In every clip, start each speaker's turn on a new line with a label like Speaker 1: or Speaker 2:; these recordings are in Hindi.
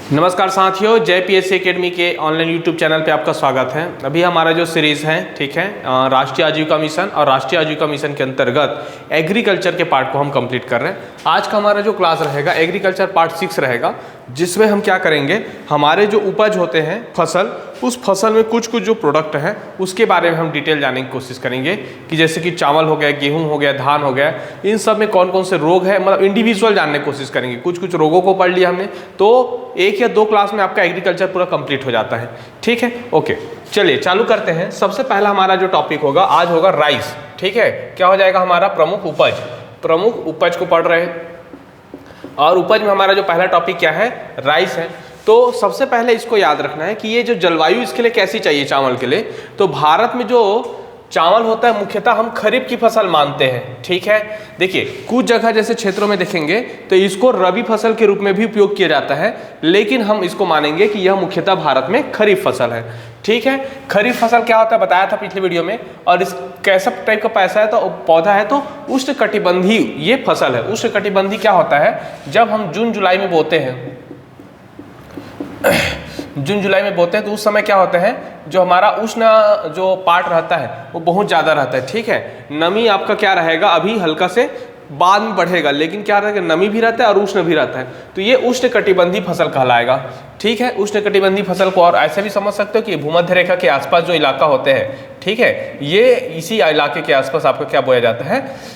Speaker 1: नमस्कार साथियों, जय पीएससी एकेडमी के ऑनलाइन यूट्यूब चैनल पे आपका स्वागत है। अभी हमारा जो सीरीज़ है, ठीक है, राष्ट्रीय आजीविका मिशन और राष्ट्रीय आजीविका मिशन के अंतर्गत एग्रीकल्चर के पार्ट को हम कंप्लीट कर रहे हैं। आज का हमारा जो क्लास रहेगा एग्रीकल्चर पार्ट 6 रहेगा, जिसमें हम क्या करेंगे, हमारे जो उपज होते हैं फसल, उस फसल में कुछ जो प्रोडक्ट है उसके बारे में हम डिटेल जानने की कोशिश करेंगे कि जैसे कि चावल हो गया, गेहूं हो गया, धान हो गया, इन सब में कौन कौन से रोग है, मतलब इंडिविजुअल जानने की कोशिश करेंगे। कुछ रोगों को पढ़ लिया हमने तो एक या दो क्लास में आपका एग्रीकल्चर पूरा कंप्लीट हो जाता है। ठीक है, ओके, चलिए चालू करते हैं। सबसे पहला हमारा जो टॉपिक होगा आज होगा राइस। ठीक है, क्या हो जाएगा हमारा प्रमुख उपज को पढ़ रहे हैं। और उपज में हमारा जो पहला टॉपिक क्या है, राइस है। तो सबसे पहले इसको याद रखना है कि ये जो जलवायु इसके लिए कैसी चाहिए चावल के लिए, तो भारत में जो चावल होता है मुख्यतः हम खरीफ की फसल मानते हैं। ठीक है, देखिए कुछ जगह जैसे क्षेत्रों में देखेंगे तो इसको रबी फसल के रूप में भी उपयोग किया जाता है, लेकिन हम इसको मानेंगे कि यह मुख्यतः भारत में खरीफ फसल है। ठीक है, खरीफ फसल क्या होता है बताया था पिछले वीडियो में, और इस कैसा टाइप का पैसा है तो पौधा है, तो उष्णकटिबंधी ये फसल है। उष्णकटिबंधी क्या होता है, जब हम जून जुलाई में बोते हैं तो उस समय क्या होता है, जो हमारा उष्ण जो पार्ट रहता है वो बहुत ज़्यादा रहता है। ठीक है, नमी आपका क्या रहेगा, अभी हल्का से बाद में बढ़ेगा, लेकिन क्या रहेगा, नमी भी रहता है और उष्ण भी रहता है, तो ये उष्णकटिबंधी फसल कहलाएगा। ठीक है, उष्णकटिबंधी फसल को और ऐसे भी समझ सकते हो कि भूमध्य रेखा के आसपास जो इलाका होते हैं, ठीक है, ये इसी इलाके के आसपास आपका क्या बोया जाता है,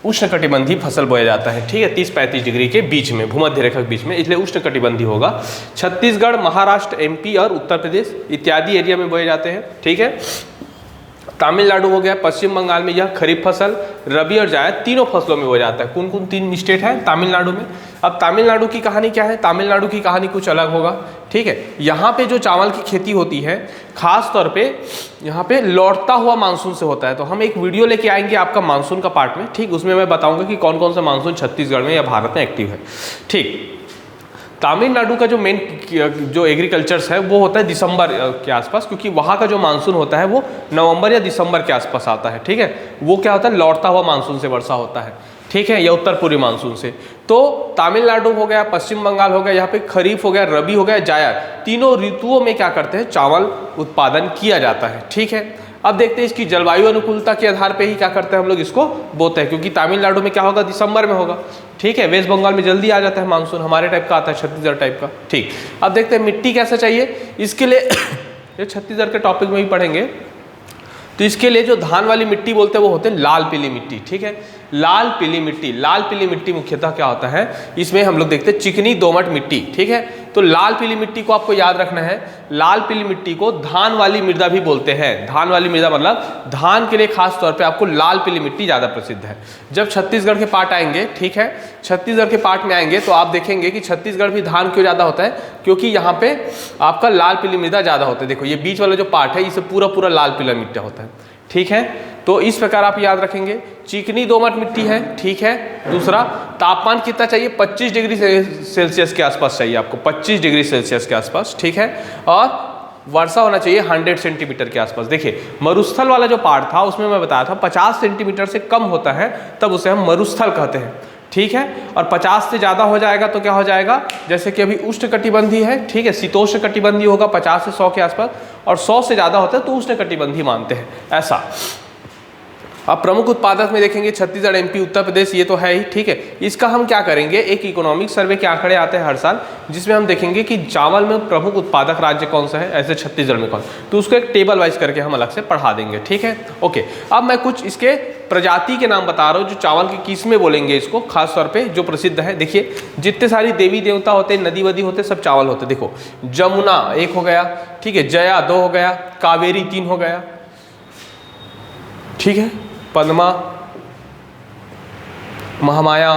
Speaker 1: उष्णकटिबंधी फसल बोया जाता है। ठीक है, 30-35 डिग्री के बीच में, भूमध्य रेखा के बीच में, इसलिए उष्णकटिबंधी होगा। छत्तीसगढ़, महाराष्ट्र, एमपी और उत्तर प्रदेश इत्यादि एरिया में बोए जाते हैं। ठीक है, तमिलनाडु हो गया, पश्चिम बंगाल में यह खरीफ फसल, रबी और जायद तीनों फसलों में हो जाता है। कौन कौन तीन स्टेट है तमिलनाडु में। अब तमिलनाडु की कहानी क्या है, तमिलनाडु की कहानी कुछ अलग होगा। ठीक है, यहाँ पे जो चावल की खेती होती है खास तौर पे यहाँ पे लौटता हुआ मानसून से होता है। तो हम एक वीडियो लेके आएंगे आपका मानसून का पार्ट में, ठीक, उसमें मैं बताऊंगा कि कौन कौन सा मानसून छत्तीसगढ़ में या भारत में एक्टिव है। ठीक, तमिलनाडु का जो मेन जो एग्रीकल्चर्स है वो होता है दिसंबर के आसपास, क्योंकि वहाँ का जो मानसून होता है वो नवंबर या दिसंबर के आसपास आता है। ठीक है, वो क्या होता है, लौटता हुआ मानसून से वर्षा होता है। ठीक है, या उत्तर पूर्वी मानसून से। तो तमिलनाडु हो गया, पश्चिम बंगाल हो गया, यहाँ पे खरीफ हो गया, रबी हो गया, जायद, तीनों ऋतुओं में क्या करते हैं, चावल उत्पादन किया जाता है। ठीक है, अब देखते हैं इसकी जलवायु अनुकूलता के आधार पे ही क्या करते हैं हम लोग इसको बोते हैं, क्योंकि तमिलनाडु में क्या होगा, दिसंबर में होगा। ठीक है, वेस्ट बंगाल में जल्दी आ जाता है मानसून, हमारे टाइप का आता है, छत्तीसगढ़ टाइप का। ठीक, अब देखते हैं मिट्टी कैसे चाहिए इसके लिए ये छत्तीसगढ़ के टॉपिक में भी पढ़ेंगे। तो इसके लिए जो धान वाली मिट्टी बोलते हैं वो होते हैं लाल पीली मिट्टी। ठीक है, लाल पीली मिट्टी मुख्यतः क्या होता है, इसमें हम लोग देखते हैं चिकनी दोमट मिट्टी। ठीक है, तो लाल पीली मिट्टी को आपको याद रखना है, लाल पीली मिट्टी को धान वाली मृदा भी बोलते हैं। धान वाली मृदा मतलब धान के लिए खास तौर पे आपको लाल पीली मिट्टी ज़्यादा प्रसिद्ध है। जब छत्तीसगढ़ के पार्ट आएंगे, ठीक है, छत्तीसगढ़ के पार्ट में आएंगे तो आप देखेंगे कि छत्तीसगढ़ भी धान क्यों ज़्यादा होता है, क्योंकि यहाँ पे आपका लाल पीली मृदा ज़्यादा होता है। देखो ये बीच वाला जो पार्ट है इसे पूरा लाल पीला मिट्टी होता है। ठीक है, तो इस प्रकार आप याद रखेंगे, चिकनी दोमट मिट्टी है। ठीक है, दूसरा तापमान कितना चाहिए, 25 डिग्री सेल्सियस के आसपास चाहिए आपको, 25 डिग्री सेल्सियस के आसपास। ठीक है, और वर्षा होना चाहिए 100 सेंटीमीटर के आसपास। देखिए मरुस्थल वाला जो पार्ट था उसमें मैं बताया था 50 सेंटीमीटर से कम होता है तब उसे हम मरुस्थल कहते हैं। ठीक है, और 50 से ज़्यादा हो जाएगा तो क्या हो जाएगा, जैसे कि अभी उष्णकटिबंधी है, ठीक है, शीतोष्ण कटिबंधी होगा 50 से 100 के आसपास, और 100 से ज़्यादा होता है तो उष्णकटिबंधी मानते हैं, ऐसा। अब प्रमुख उत्पादक में देखेंगे छत्तीसगढ़, एमपी, उत्तर प्रदेश, ये तो है ही। ठीक है, इसका हम क्या करेंगे, एक इकोनॉमिक सर्वे के आंकड़े आते हैं हर साल, जिसमें हम देखेंगे कि चावल में प्रमुख उत्पादक राज्य कौन सा है, ऐसे छत्तीसगढ़ में कौन, तो उसको एक टेबल वाइज करके हम अलग से पढ़ा देंगे। ठीक है, ओके। अब मैं कुछ इसके प्रजाति के नाम बता रहा हूँ, जो चावल की किस्में बोलेंगे इसको, खास तौर पे जो प्रसिद्ध है। देखिए जितने सारी देवी देवता होते हैं, नदी वदी होते, सब चावल होते। देखो जमुना 1 हो गया, ठीक है, जया 2 हो गया, कावेरी 3 हो गया, ठीक है, पद्मा, महामाया,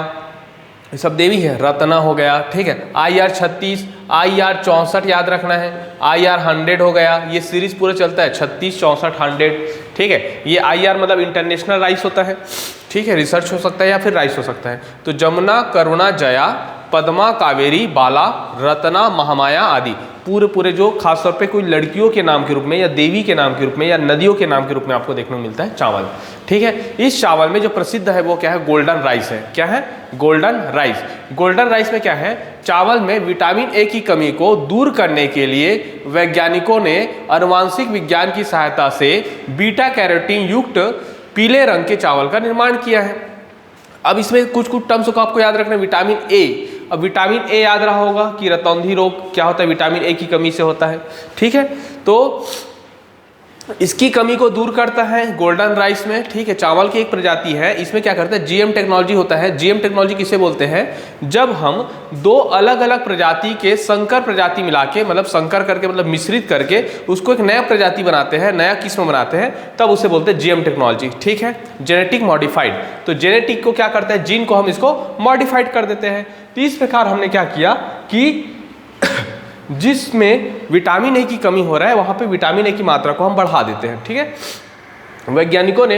Speaker 1: ये सब देवी है, रत्ना हो गया। ठीक है, IR 36, IR 64 याद रखना है, IR 100 हो गया, ये सीरीज पूरा चलता है 36, 64, 100। ठीक है, ये IR मतलब इंटरनेशनल राइस होता है। ठीक है, रिसर्च हो सकता है या फिर राइस हो सकता है। तो जमुना, करुणा, जया, पद्मा, कावेरी, बाला, रत्ना, महामाया आदि पूरे जो खासतौर पे कोई लड़कियों के नाम के रूप में या देवी के नाम के रूप में या नदियों के नाम के रूप में आपको देखने को मिलता है चावल। ठीक है, इस चावल में जो प्रसिद्ध है वो क्या है, गोल्डन राइस है। क्या है, गोल्डन राइस। गोल्डन राइस में क्या है, चावल में विटामिन ए की कमी को दूर करने के लिए वैज्ञानिकों ने आनुवांशिक विज्ञान की सहायता से बीटा कैरोटीन युक्त पीले रंग के चावल का निर्माण किया है। अब इसमें कुछ टर्म्स को आपको याद रखना है। विटामिन ए, अब विटामिन ए याद रहा होगा कि रतौंधी रोग क्या होता है, विटामिन ए की कमी से होता है। ठीक है, तो इसकी कमी को दूर करता है गोल्डन राइस में। ठीक है, चावल की एक प्रजाति है, इसमें क्या करता है, जीएम टेक्नोलॉजी होता है। जीएम टेक्नोलॉजी किसे बोलते हैं, जब हम दो अलग अलग प्रजाति के संकर प्रजाति मिला के, मतलब संकर करके मतलब मिश्रित करके उसको एक नया प्रजाति बनाते हैं, नया किस्म बनाते हैं, तब उसे बोलते हैं जीएम टेक्नोलॉजी। ठीक है, जेनेटिक मॉडिफाइड। तो जेनेटिक को क्या करता है, जीन को हम इसको मॉडिफाइड कर देते हैं। तो इस प्रकार हमने क्या किया कि जिसमें विटामिन ए की कमी हो रहा है वहाँ पे विटामिन ए की मात्रा को हम बढ़ा देते हैं। ठीक है, वैज्ञानिकों ने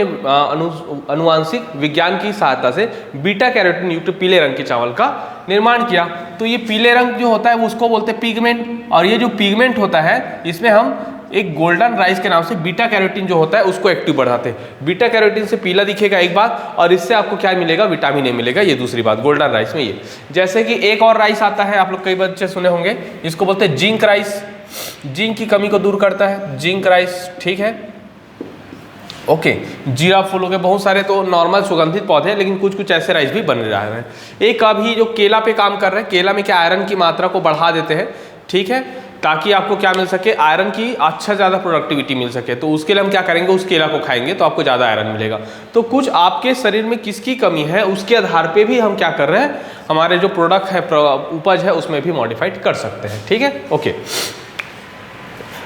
Speaker 1: आनुवांशिक विज्ञान की सहायता से बीटा कैरोटीन युक्त पीले रंग के चावल का निर्माण किया। तो ये पीले रंग जो होता है उसको बोलते हैं पिगमेंट, और ये जो पिगमेंट होता है इसमें हम एक गोल्डन राइस के नाम से बीटा कैरोटीन जो होता है उसको एक्टिव बढ़ाते हैं। बीटा कैरोटीन से पीला दिखेगा एक बात, और इससे आपको क्या मिलेगा, विटामिन ए मिलेगा, ये दूसरी बात गोल्डन राइस में ये। जैसे कि एक और राइस आता है, आप लोग कई बच्चे सुने होंगे, इसको बोलते हैं जिंक राइस। जिंक की कमी को दूर करता है जिंक राइस। ठीक है, ओके, जीरा फूल हो गए, बहुत सारे तो नॉर्मल सुगंधित पौधे हैं, लेकिन कुछ ऐसे राइस भी बन रहे हैं। एक अभी जो केला पे काम कर रहे हैं, केला में क्या आयरन की मात्रा को बढ़ा देते हैं। ठीक है, ताकि आपको क्या मिल सके, आयरन की अच्छा ज़्यादा प्रोडक्टिविटी मिल सके। तो उसके लिए हम क्या करेंगे, उस केला को खाएंगे तो आपको ज़्यादा आयरन मिलेगा। तो कुछ आपके शरीर में किसकी कमी है उसके आधार पे भी हम क्या कर रहे हैं, हमारे जो प्रोडक्ट है, उपज है, उसमें भी मॉडिफाइड कर सकते हैं। ठीक है, ओके।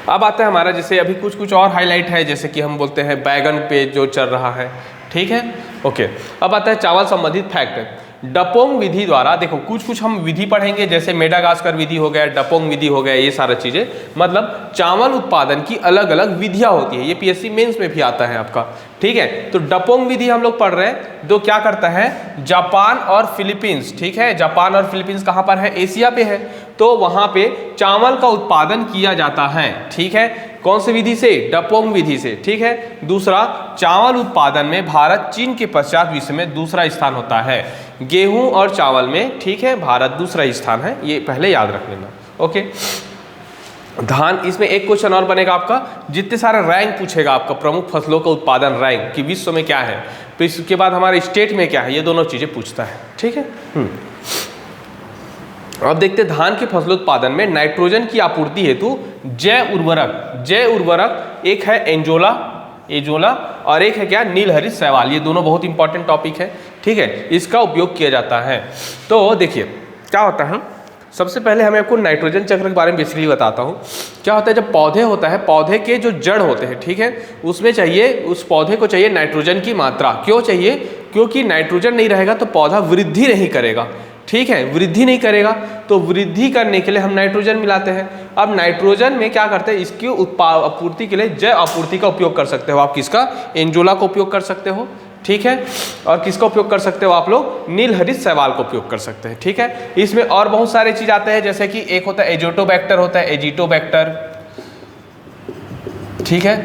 Speaker 1: अब आता है हमारा, जैसे अभी कुछ और हाईलाइट है, जैसे कि हम बोलते हैं बैगन पे जो चल रहा है। ठीक है, ओके। अब आता है चावल संबंधित फैक्ट। डपोंग विधि द्वारा, देखो कुछ हम विधि पढ़ेंगे, जैसे मेडागास्कर विधि हो गया, डपोंग विधि हो गया, ये सारा चीजें, मतलब चावल उत्पादन की अलग अलग विधियां होती है। ये पीएससी मेंस में भी आता है आपका। ठीक है, तो डपोंग विधि हम लोग पढ़ रहे हैं, जो क्या करता है, जापान और फिलीपींस। ठीक है, जापान और फिलीपींस कहाँ पर है, एशिया पे है। तो वहां पे चावल का उत्पादन किया जाता है। ठीक है, कौन सी विधि से, डपोंग विधि से। ठीक है, दूसरा, चावल उत्पादन में भारत चीन के पश्चात विश्व में दूसरा स्थान होता है। गेहूं और चावल में, ठीक है, भारत दूसरा स्थान है, ये पहले याद रख लेना। ओके, धान, इसमें एक क्वेश्चन और बनेगा आपका, जितने सारे रैंक पूछेगा आपका प्रमुख फसलों का उत्पादन रैंक कि विश्व में क्या है, तो इसके बाद हमारे स्टेट में क्या है, ये दोनों चीजें पूछता है। ठीक है, अब देखते हैं धान के फसलोत्पादन में नाइट्रोजन की आपूर्ति हेतु जैव उर्वरक एक है एंजोला और एक है क्या, नीलहरित शैवाल। ये दोनों बहुत इंपॉर्टेंट टॉपिक है। ठीक है, इसका उपयोग किया जाता है। तो देखिए क्या होता है, सबसे पहले हमें आपको नाइट्रोजन चक्र के बारे में बेसिकली बताता हूँ। क्या होता है, जब पौधे होता है, पौधे के जो जड़ होते हैं, ठीक है, उसमें चाहिए, उस पौधे को चाहिए नाइट्रोजन की मात्रा। क्यों चाहिए, क्योंकि नाइट्रोजन नहीं रहेगा तो पौधा वृद्धि नहीं करेगा। ठीक है, वृद्धि नहीं करेगा, तो वृद्धि करने के लिए हम नाइट्रोजन मिलाते हैं। अब नाइट्रोजन में क्या करते हैं, इसकी आपूर्ति के लिए जैव आपूर्ति का उपयोग कर सकते हो आप। किसका, एंजोला का उपयोग कर सकते हो। ठीक है, और किसका उपयोग कर सकते हो आप लोग, नीलहरित शैवाल का उपयोग कर सकते हैं। ठीक है, इसमें और बहुत सारे चीज आते हैं, जैसे कि एक होता है एजोटोबैक्टर, होता है एजिटोबैक्टर। ठीक है,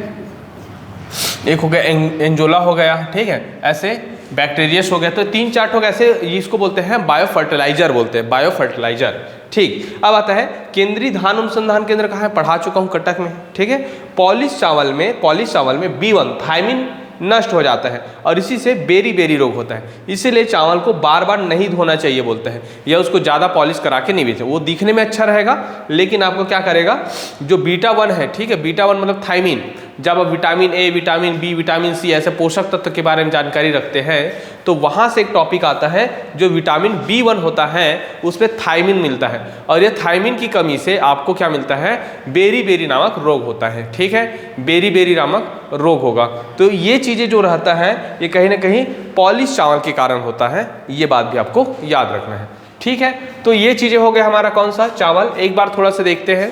Speaker 1: एक हो गया एंजोला हो गया। ठीक है, ऐसे बैक्टीरियस हो गया। तो 3-4 ठोक ऐसे, इसको बोलते हैं बायो फर्टिलाइजर, बोलते हैं बायो फर्टिलाइजर। ठीक, अब आता है केंद्रीय धान अनुसंधान केंद्र कहाँ है, पढ़ा चुका हूँ, कटक में। ठीक है, पॉलिश चावल में B1 थायमिन नष्ट हो जाता है और इसी से बेरी रोग होता है। इसीलिए चावल को बार बार नहीं धोना चाहिए बोलते हैं, या उसको ज़्यादा पॉलिश करा के नहीं बेचे। वो दिखने में अच्छा रहेगा, लेकिन आपको क्या करेगा, जो बीटा 1 है, ठीक है, बीटा 1 मतलब थायमिन, जब आप vitamin A, vitamin B, vitamin C ऐसे पोषक तत्व के बारे में जानकारी रखते हैं, तो वहाँ से एक टॉपिक आता है, जो विटामिन B1 होता है उसमें थायमिन मिलता है, और ये थायमिन की कमी से आपको क्या मिलता है, बेरी नामक रोग होता है। ठीक है, बेरी नामक रोग होगा। तो ये चीज़ें जो रहता है, ये कहीं ना कहीं पॉलिश चावल के कारण होता है, ये बात भी आपको याद रखना है। ठीक है, तो ये चीज़ें हो गए हमारा कौन सा, चावल। एक बार थोड़ा सा देखते हैं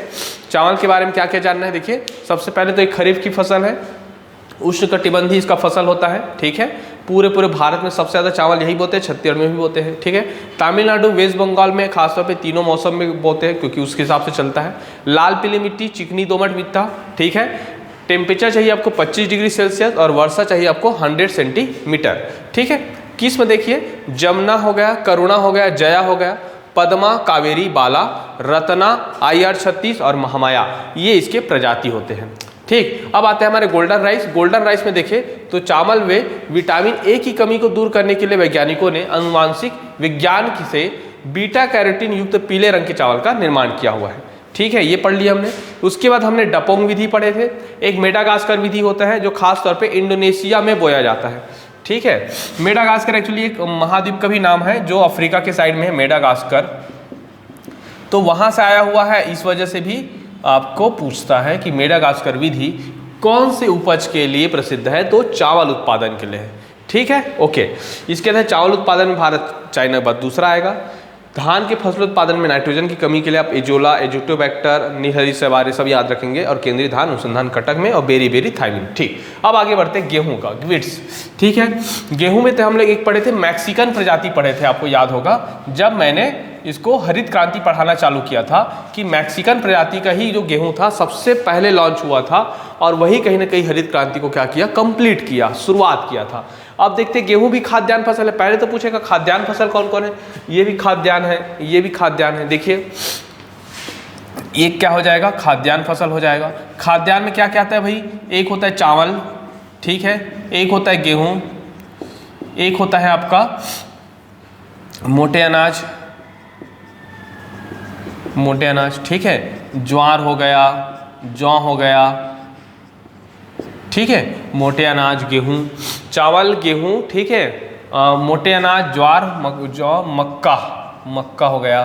Speaker 1: चावल के बारे में क्या क्या जानना है। देखिए, सबसे पहले तो एक खरीफ की फसल है, उष्णकटिबंधीय इसका फसल होता है। ठीक है, पूरे भारत में सबसे ज़्यादा चावल यही बोते हैं, छत्तीसगढ़ में भी बोते हैं, ठीक है। तमिलनाडु, वेस्ट बंगाल में खासतौर पे तीनों मौसम में बोते हैं क्योंकि उसके हिसाब से चलता है। लाल पीली मिट्टी, चिकनी दोमट मिट्टी, ठीक है। टेम्परेचर चाहिए आपको 25 डिग्री सेल्सियस और वर्षा चाहिए आपको 100 सेंटीमीटर, ठीक है। किस में देखिए, जमुना हो गया, करुणा हो गया, जया हो गया, पद्मा, कावेरी, बाला, रत्ना, IR 36 और महामाया, ये इसके प्रजाति होते हैं, ठीक। अब आते हैं हमारे गोल्डन राइस। गोल्डन राइस में देखें तो चावल में विटामिन ए की कमी को दूर करने के लिए वैज्ञानिकों ने आनुवांशिक विज्ञान से बीटा कैरोटीन युक्त पीले रंग के चावल का निर्माण किया हुआ है, ठीक है। ये पढ़ लिया हमने। उसके बाद हमने डपोंग विधि पढ़े थे। एक मेडागास्कर विधि होता है जो खास तौर पे इंडोनेशिया में बोया जाता है, ठीक है। मेडागास्कर एक्चुअली एक महाद्वीप का भी नाम है जो अफ्रीका के साइड में है, मेडागास्कर, तो वहाँ से आया हुआ है। इस वजह से भी आपको पूछता है कि मेडागास्कर विधि कौन से उपज के लिए प्रसिद्ध है, तो चावल उत्पादन के लिए है, ठीक है, ओके। इसके अंदर चावल उत्पादन में भारत चाइना के बाद दूसरा आएगा। धान के फसल उत्पादन में नाइट्रोजन की कमी के लिए आप एजोला, एजोटोबैक्टर, नीलहरी सवारे सब याद रखेंगे, और केंद्रीय धान अनुसंधान कटक में, और बेरी थाइमिन, ठीक। अब आगे बढ़ते हैं गेहूं का, ग्विट्स, ठीक है। गेहूं में तो हम लोग एक पढ़े थे, मैक्सिकन प्रजाति पढ़े थे, आपको याद होगा जब मैंने इसको हरित क्रांति पढ़ाना चालू किया था कि मैक्सिकन प्रजाति का ही जो गेहूं था सबसे पहले लॉन्च हुआ था, और वही कहीं ना कहीं हरित क्रांति को क्या किया, कंप्लीट किया, शुरुआत किया था। अब देखते हैं, गेहूं भी खाद्यान्न फसल है। पहले तो पूछेगा खाद्यान्न फसल कौन कौन है, ये भी खाद्यान्न है, ये भी खाद्यान्न है। देखिए ये क्या हो जाएगा, खाद्यान्न फसल हो जाएगा। खाद्यान्न में क्या क्या आता है भाई, एक होता है चावल, ठीक है, एक होता है गेहूं, एक होता है आपका मोटे अनाज, ठीक है, ज्वार हो गया, जौ हो गया, ठीक है, मोटे अनाज, गेहूं, चावल, गेहूं, ठीक है, मोटे अनाज, ज्वार, जौ, मक्का हो गया,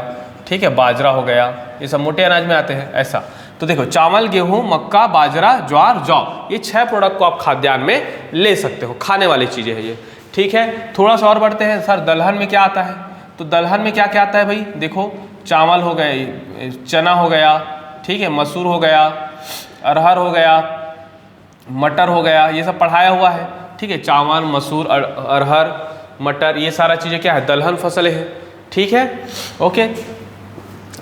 Speaker 1: ठीक है, बाजरा हो गया, ये सब मोटे अनाज में आते हैं, ऐसा। तो देखो चावल, गेहूं, मक्का, बाजरा, ज्वार, जौ, ये 6 प्रोडक्ट को आप खाद्यान्न में ले सकते हो, खाने वाली चीज़ें हैं ये, ठीक है। थोड़ा सा और बढ़ते हैं, सर दलहन में क्या आता है, तो दलहन में क्या क्या आता है भाई, देखो चावल हो गए, चना हो गया, ठीक है, मसूर हो गया, अरहर हो गया, मटर हो गया, ये सब पढ़ाया हुआ है, ठीक है। चावल, मसूर, अरहर, मटर, ये सारा चीज़ें क्या है, दलहन फसलें हैं, ठीक है, ओके।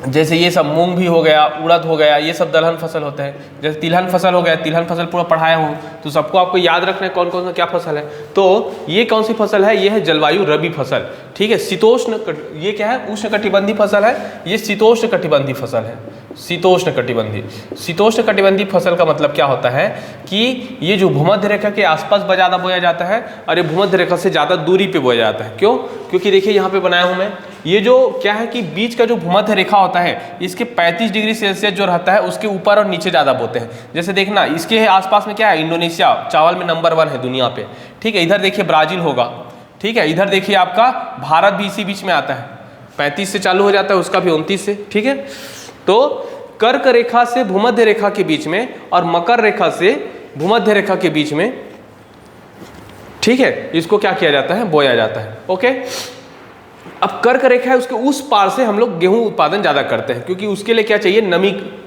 Speaker 1: जैसे ये सब मूंग भी हो गया, उड़द हो गया, ये सब दलहन फसल होते हैं। जैसे तिलहन फसल हो गया, तिलहन फसल पूरा पढ़ाया हूँ, तो सबको आपको याद रखना है कौन कौन सा क्या फसल है। तो ये कौन सी फसल है, ये है जलवायु रबी फसल, ठीक है। शीतोष्ण, ये क्या है, उष्ण कटिबंधी फसल है, ये शीतोष्ण कटिबंधी फसल है, शीतोष्ण कटिबंधी फसल का मतलब क्या होता है कि ये जो भूमध्य रेखा के आसपास ज़्यादा बोया जाता है, और ये भूमध्य रेखा से ज़्यादा दूरी पे बोया जाता है। क्यों, क्योंकि देखिए यहाँ पे बनाया हूँ मैं, ये जो क्या है कि बीच का जो भूमध्य रेखा होता है, इसके 35 डिग्री सेल्सियस जो रहता है उसके ऊपर और नीचे ज़्यादा बोते हैं। जैसे देखना इसके आसपास में क्या है, इंडोनेशिया चावल में नंबर 1 है दुनिया पे, ठीक है। इधर देखिए ब्राज़ील होगा, ठीक है। इधर देखिए आपका भारत भी इसी बीच में आता है, 35 से चालू हो जाता है, उसका भी 29 से, ठीक है। तो कर्क रेखा से भूमध्य रेखा के बीच में और मकर रेखा से भूमध्य रेखा के बीच में, ठीक है, इसको क्या किया जाता है, बोया जाता है, ओके। अब कर्क रेखा है, उसके उस पार से हम लोग गेहूं उत्पादन ज़्यादा करते हैं, क्योंकि उसके लिए क्या चाहिए,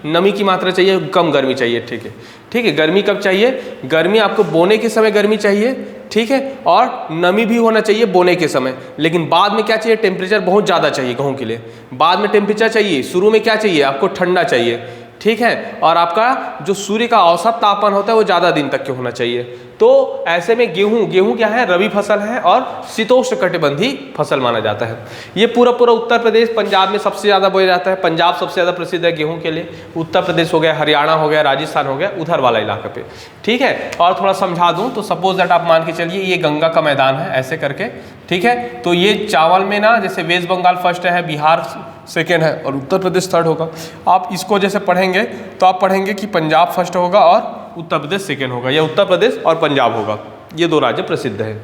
Speaker 1: नमी की मात्रा चाहिए, कम गर्मी चाहिए, ठीक है, ठीक है। गर्मी कब चाहिए, गर्मी आपको बोने के समय गर्मी चाहिए, ठीक है, और नमी भी होना चाहिए बोने के समय। लेकिन बाद में क्या चाहिए, टेम्परेचर बहुत ज़्यादा चाहिए गेहूं के लिए, बाद में टेम्परेचर चाहिए, शुरू में क्या चाहिए आपको, ठंडा चाहिए, ठीक है। और आपका जो सूर्य का औसत तापमान होता है वो ज़्यादा दिन तक के होना चाहिए। तो ऐसे में गेहूं क्या है, रबी फसल है और शीतोष्ण कटिबंधी फसल माना जाता है। ये पूरा उत्तर प्रदेश, पंजाब में सबसे ज़्यादा बोया जाता है। पंजाब सबसे ज़्यादा प्रसिद्ध है गेहूं के लिए, उत्तर प्रदेश हो गया, हरियाणा हो गया, राजस्थान हो गया, उधर वाला इलाका पे, ठीक है। और थोड़ा समझा दूँ तो सपोज दैट आप मान के चलिए ये गंगा का मैदान है, ऐसे करके, ठीक है। तो ये चावल में ना, जैसे वेस्ट बंगाल फर्स्ट है, बिहार सेकेंड है और उत्तर प्रदेश थर्ड होगा। आप इसको जैसे पढ़ेंगे तो आप पढ़ेंगे कि पंजाब फर्स्ट होगा और उत्तर प्रदेश सेकेंड होगा, या उत्तर प्रदेश और पंजाब होगा। ये 2 राज्य प्रसिद्ध है।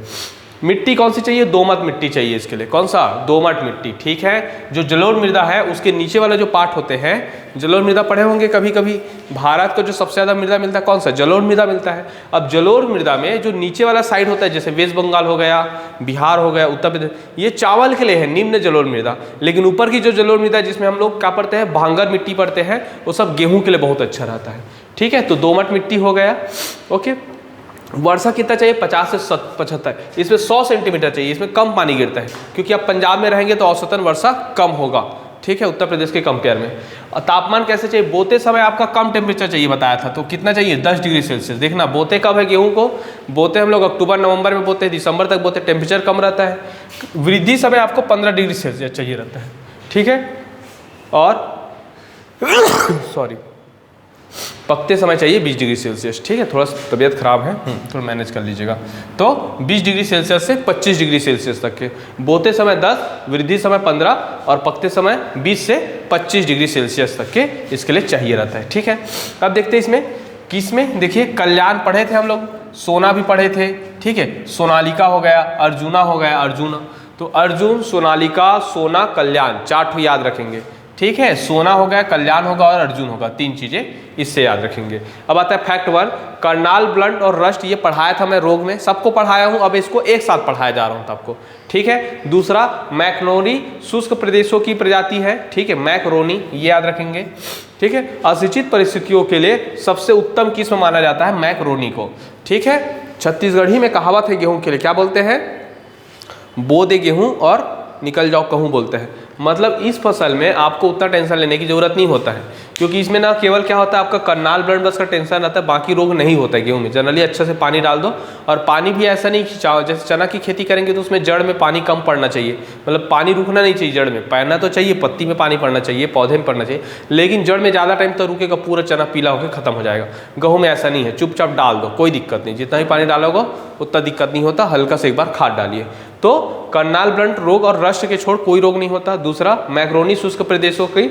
Speaker 1: मिट्टी कौन सी चाहिए, दोमट मिट्टी चाहिए इसके लिए। कौन सा, दोमट मिट्टी, ठीक है। जो जलोढ़ मृदा है उसके नीचे वाला जो पार्ट होते हैं, जलोढ़ मृदा पढ़े होंगे कभी कभी। भारत को जो सबसे ज़्यादा मृदा मिलता है कौन सा, जलोढ़ मृदा मिलता है। अब जलोढ़ मृदा में जो नीचे वाला साइड होता है, जैसे वेस्ट बंगाल हो गया, बिहार हो गया, उत्तर प्रदेश, ये चावल के लिए है निम्न जलोढ़ मृदा। लेकिन ऊपर की जो जलोढ़ मृदा जिसमें हम लोग क्या पढ़ते हैं, भांगर मिट्टी पढ़ते हैं, वो सब गेहूँ के लिए बहुत अच्छा रहता है, ठीक है। तो दोमट मिट्टी हो गया, ओके। वर्षा कितना चाहिए 50 से 75, इसमें 100 सेंटीमीटर चाहिए, इसमें कम पानी गिरता है क्योंकि आप पंजाब में रहेंगे तो औसतन वर्षा कम होगा, ठीक है, उत्तर प्रदेश के कंपेयर में। और तापमान कैसे चाहिए, बोते समय आपका कम टेम्परेचर चाहिए बताया था, तो कितना चाहिए 10 डिग्री सेल्सियस। देखना बोते कब है गेहूं को, बोते हम लोग अक्टूबर नवंबर में बोते हैं, दिसंबर तक बोते, टेम्परेचर कम रहता है। वृद्धि समय आपको 15 डिग्री सेल्सियस चाहिए रहता है, ठीक है। और सॉरी पकते समय चाहिए 20 डिग्री सेल्सियस, ठीक है, थोड़ा तबीयत खराब है, थोड़ा मैनेज कर लीजिएगा। तो 20 डिग्री सेल्सियस से 25 डिग्री सेल्सियस तक के, बोते समय 10, वृद्धि समय 15 और पकते समय 20 से 25 डिग्री सेल्सियस तक के इसके लिए चाहिए रहता है, ठीक है। अब देखते हैं इसमें किसमें, देखिए कल्याण पढ़े थे हम लोग, सोना भी पढ़े थे, ठीक है, सोनालिका हो गया, अर्जुना हो गया, अर्जुना, तो अर्जुन, सोनालिका, सोना, कल्याण, 4 ठो याद रखेंगे, ठीक है। सोना हो गया, कल्याण होगा और अर्जुन होगा, 3 चीजें इससे याद रखेंगे। अब आता है फैक्ट 1, करनाल ब्लंट और रस्ट, ये पढ़ाया था मैं रोग में, सबको पढ़ाया हूं, अब इसको एक साथ पढ़ाया जा रहा हूं आपको, ठीक है। दूसरा मैक्रोनी शुष्क प्रदेशों की प्रजाति है, ठीक है, मैक्रोनी, ये याद रखेंगे, ठीक है। असिंचित परिस्थितियों के लिए सबसे उत्तम किस्म माना जाता है मैक्रोनी को, ठीक है। छत्तीसगढ़ी में कहावत है गेहूं के लिए, क्या बोलते हैं, बो दे गेहूं और निकल जाओ कहूँ बोलते हैं। मतलब इस फसल में आपको उतना टेंशन लेने की जरूरत नहीं होता है, क्योंकि इसमें ना केवल क्या होता है आपका करनाल ब्लंट बस का टेंशन आता है, बाकी रोग नहीं होता है गेहूं में। जनरली अच्छे से पानी डाल दो, और पानी भी ऐसा नहीं खिंचाओ, जैसे चना की खेती करेंगे तो उसमें जड़ में पानी कम पड़ना चाहिए, मतलब पानी रुकना नहीं चाहिए, जड़ में पड़ना तो चाहिए, पत्ती में पानी पड़ना चाहिए, पौधे में पड़ना चाहिए, लेकिन जड़ में ज़्यादा टाइम तो रुकेगा, पूरा चना पीला होकर खत्म हो जाएगा। गेहूँ में ऐसा नहीं है, चुपचाप डाल दो, कोई दिक्कत नहीं, जितना भी पानी डालोगे उतना दिक्कत नहीं होता, हल्का से एक बार खाद डालिए। तो करनाल ब्लंट रोग और रस्ट के छोड़ कोई रोग नहीं होता। दूसरा मैक्रोनी शुष्क प्रदेशों की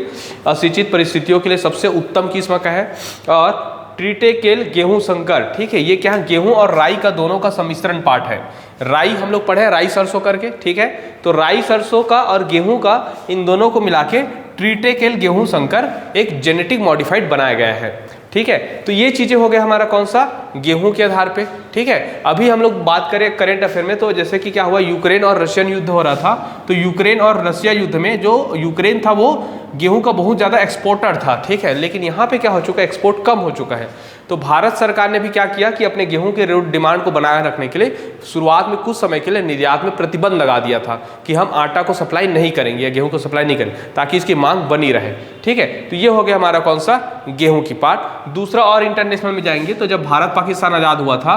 Speaker 1: असिंचित परिस्थितियों के लिए सबसे उत्तम किस्म का है। और ट्रिटेकेल गेहूं संकर, ठीक है, ये क्या है, गेहूं और राई का दोनों का सम्मिश्रण पाठ है। राई हम लोग पढ़े राई सरसों करके, ठीक है, तो राई सरसों का और गेहूं का, इन दोनों को मिला के ट्रिटेकेल गेहूं संकर एक जेनेटिक मॉडिफाइड बनाया गया है, ठीक है। तो ये चीजें हो गया हमारा कौन सा, गेहूं के आधार पे, ठीक है। अभी हम लोग बात करें करेंट अफेयर में, तो जैसे कि क्या हुआ, यूक्रेन और रशियन युद्ध हो रहा था, तो यूक्रेन और रशिया युद्ध में जो यूक्रेन था वो गेहूं का बहुत ज़्यादा एक्सपोर्टर था, ठीक है, लेकिन यहाँ पे क्या हो चुका है, एक्सपोर्ट कम हो चुका है। तो भारत सरकार ने भी क्या किया कि अपने गेहूं के डिमांड को बनाए रखने के लिए शुरुआत में कुछ समय के लिए निर्यात में प्रतिबंध लगा दिया था कि हम आटा को सप्लाई नहीं करेंगे या गेहूं को सप्लाई नहीं करेंगे, ताकि इसकी मांग बनी रहे, ठीक है। तो ये हो गया हमारा कौन सा, गेहूं की पार्ट। दूसरा और इंटरनेशनल में जाएंगे तो जब भारत पाकिस्तान आज़ाद हुआ था,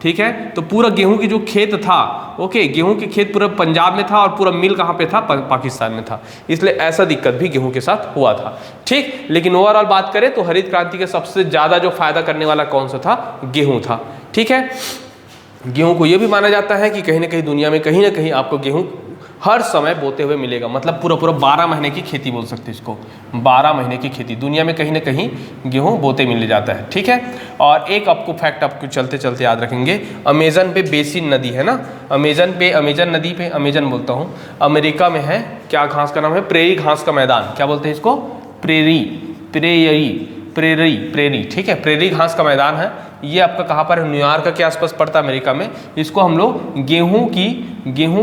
Speaker 1: ठीक है, तो पूरा गेहूं की जो खेत था, ओके, गेहूं के खेत पूरा पंजाब में था और पूरा मिल कहाँ पे था, पाकिस्तान में था, इसलिए ऐसा दिक्कत भी गेहूं के साथ हुआ था, ठीक। लेकिन ओवरऑल बात करें तो हरित क्रांति के सबसे ज़्यादा जो फायदा करने वाला कौन सा था, गेहूं था, ठीक है। गेहूं को यह भी माना जाता है कि कहीं ना कहीं दुनिया में कहीं ना कहीं आपको गेहूं हर समय बोते हुए मिलेगा, मतलब पूरा 12 महीने की खेती बोल सकते हैं इसको, 12 महीने की खेती दुनिया में कहीं ना कहीं गेहूं बोते मिल जाता है, ठीक है। और एक आपको फैक्ट आपको चलते चलते याद रखेंगे, अमेजन पे बेसिन नदी है ना, अमेजन नदी पे, अमेजन बोलता हूँ, अमेरिका में है, क्या घास का नाम है, प्रेरी घास का मैदान, क्या बोलते हैं इसको, प्रेरी, ठीक है, प्रेरी घास का मैदान है। ये आपका कहाँ पर है, न्यूयॉर्क के आसपास पड़ता है, अमेरिका में। इसको हम लोग गेहूं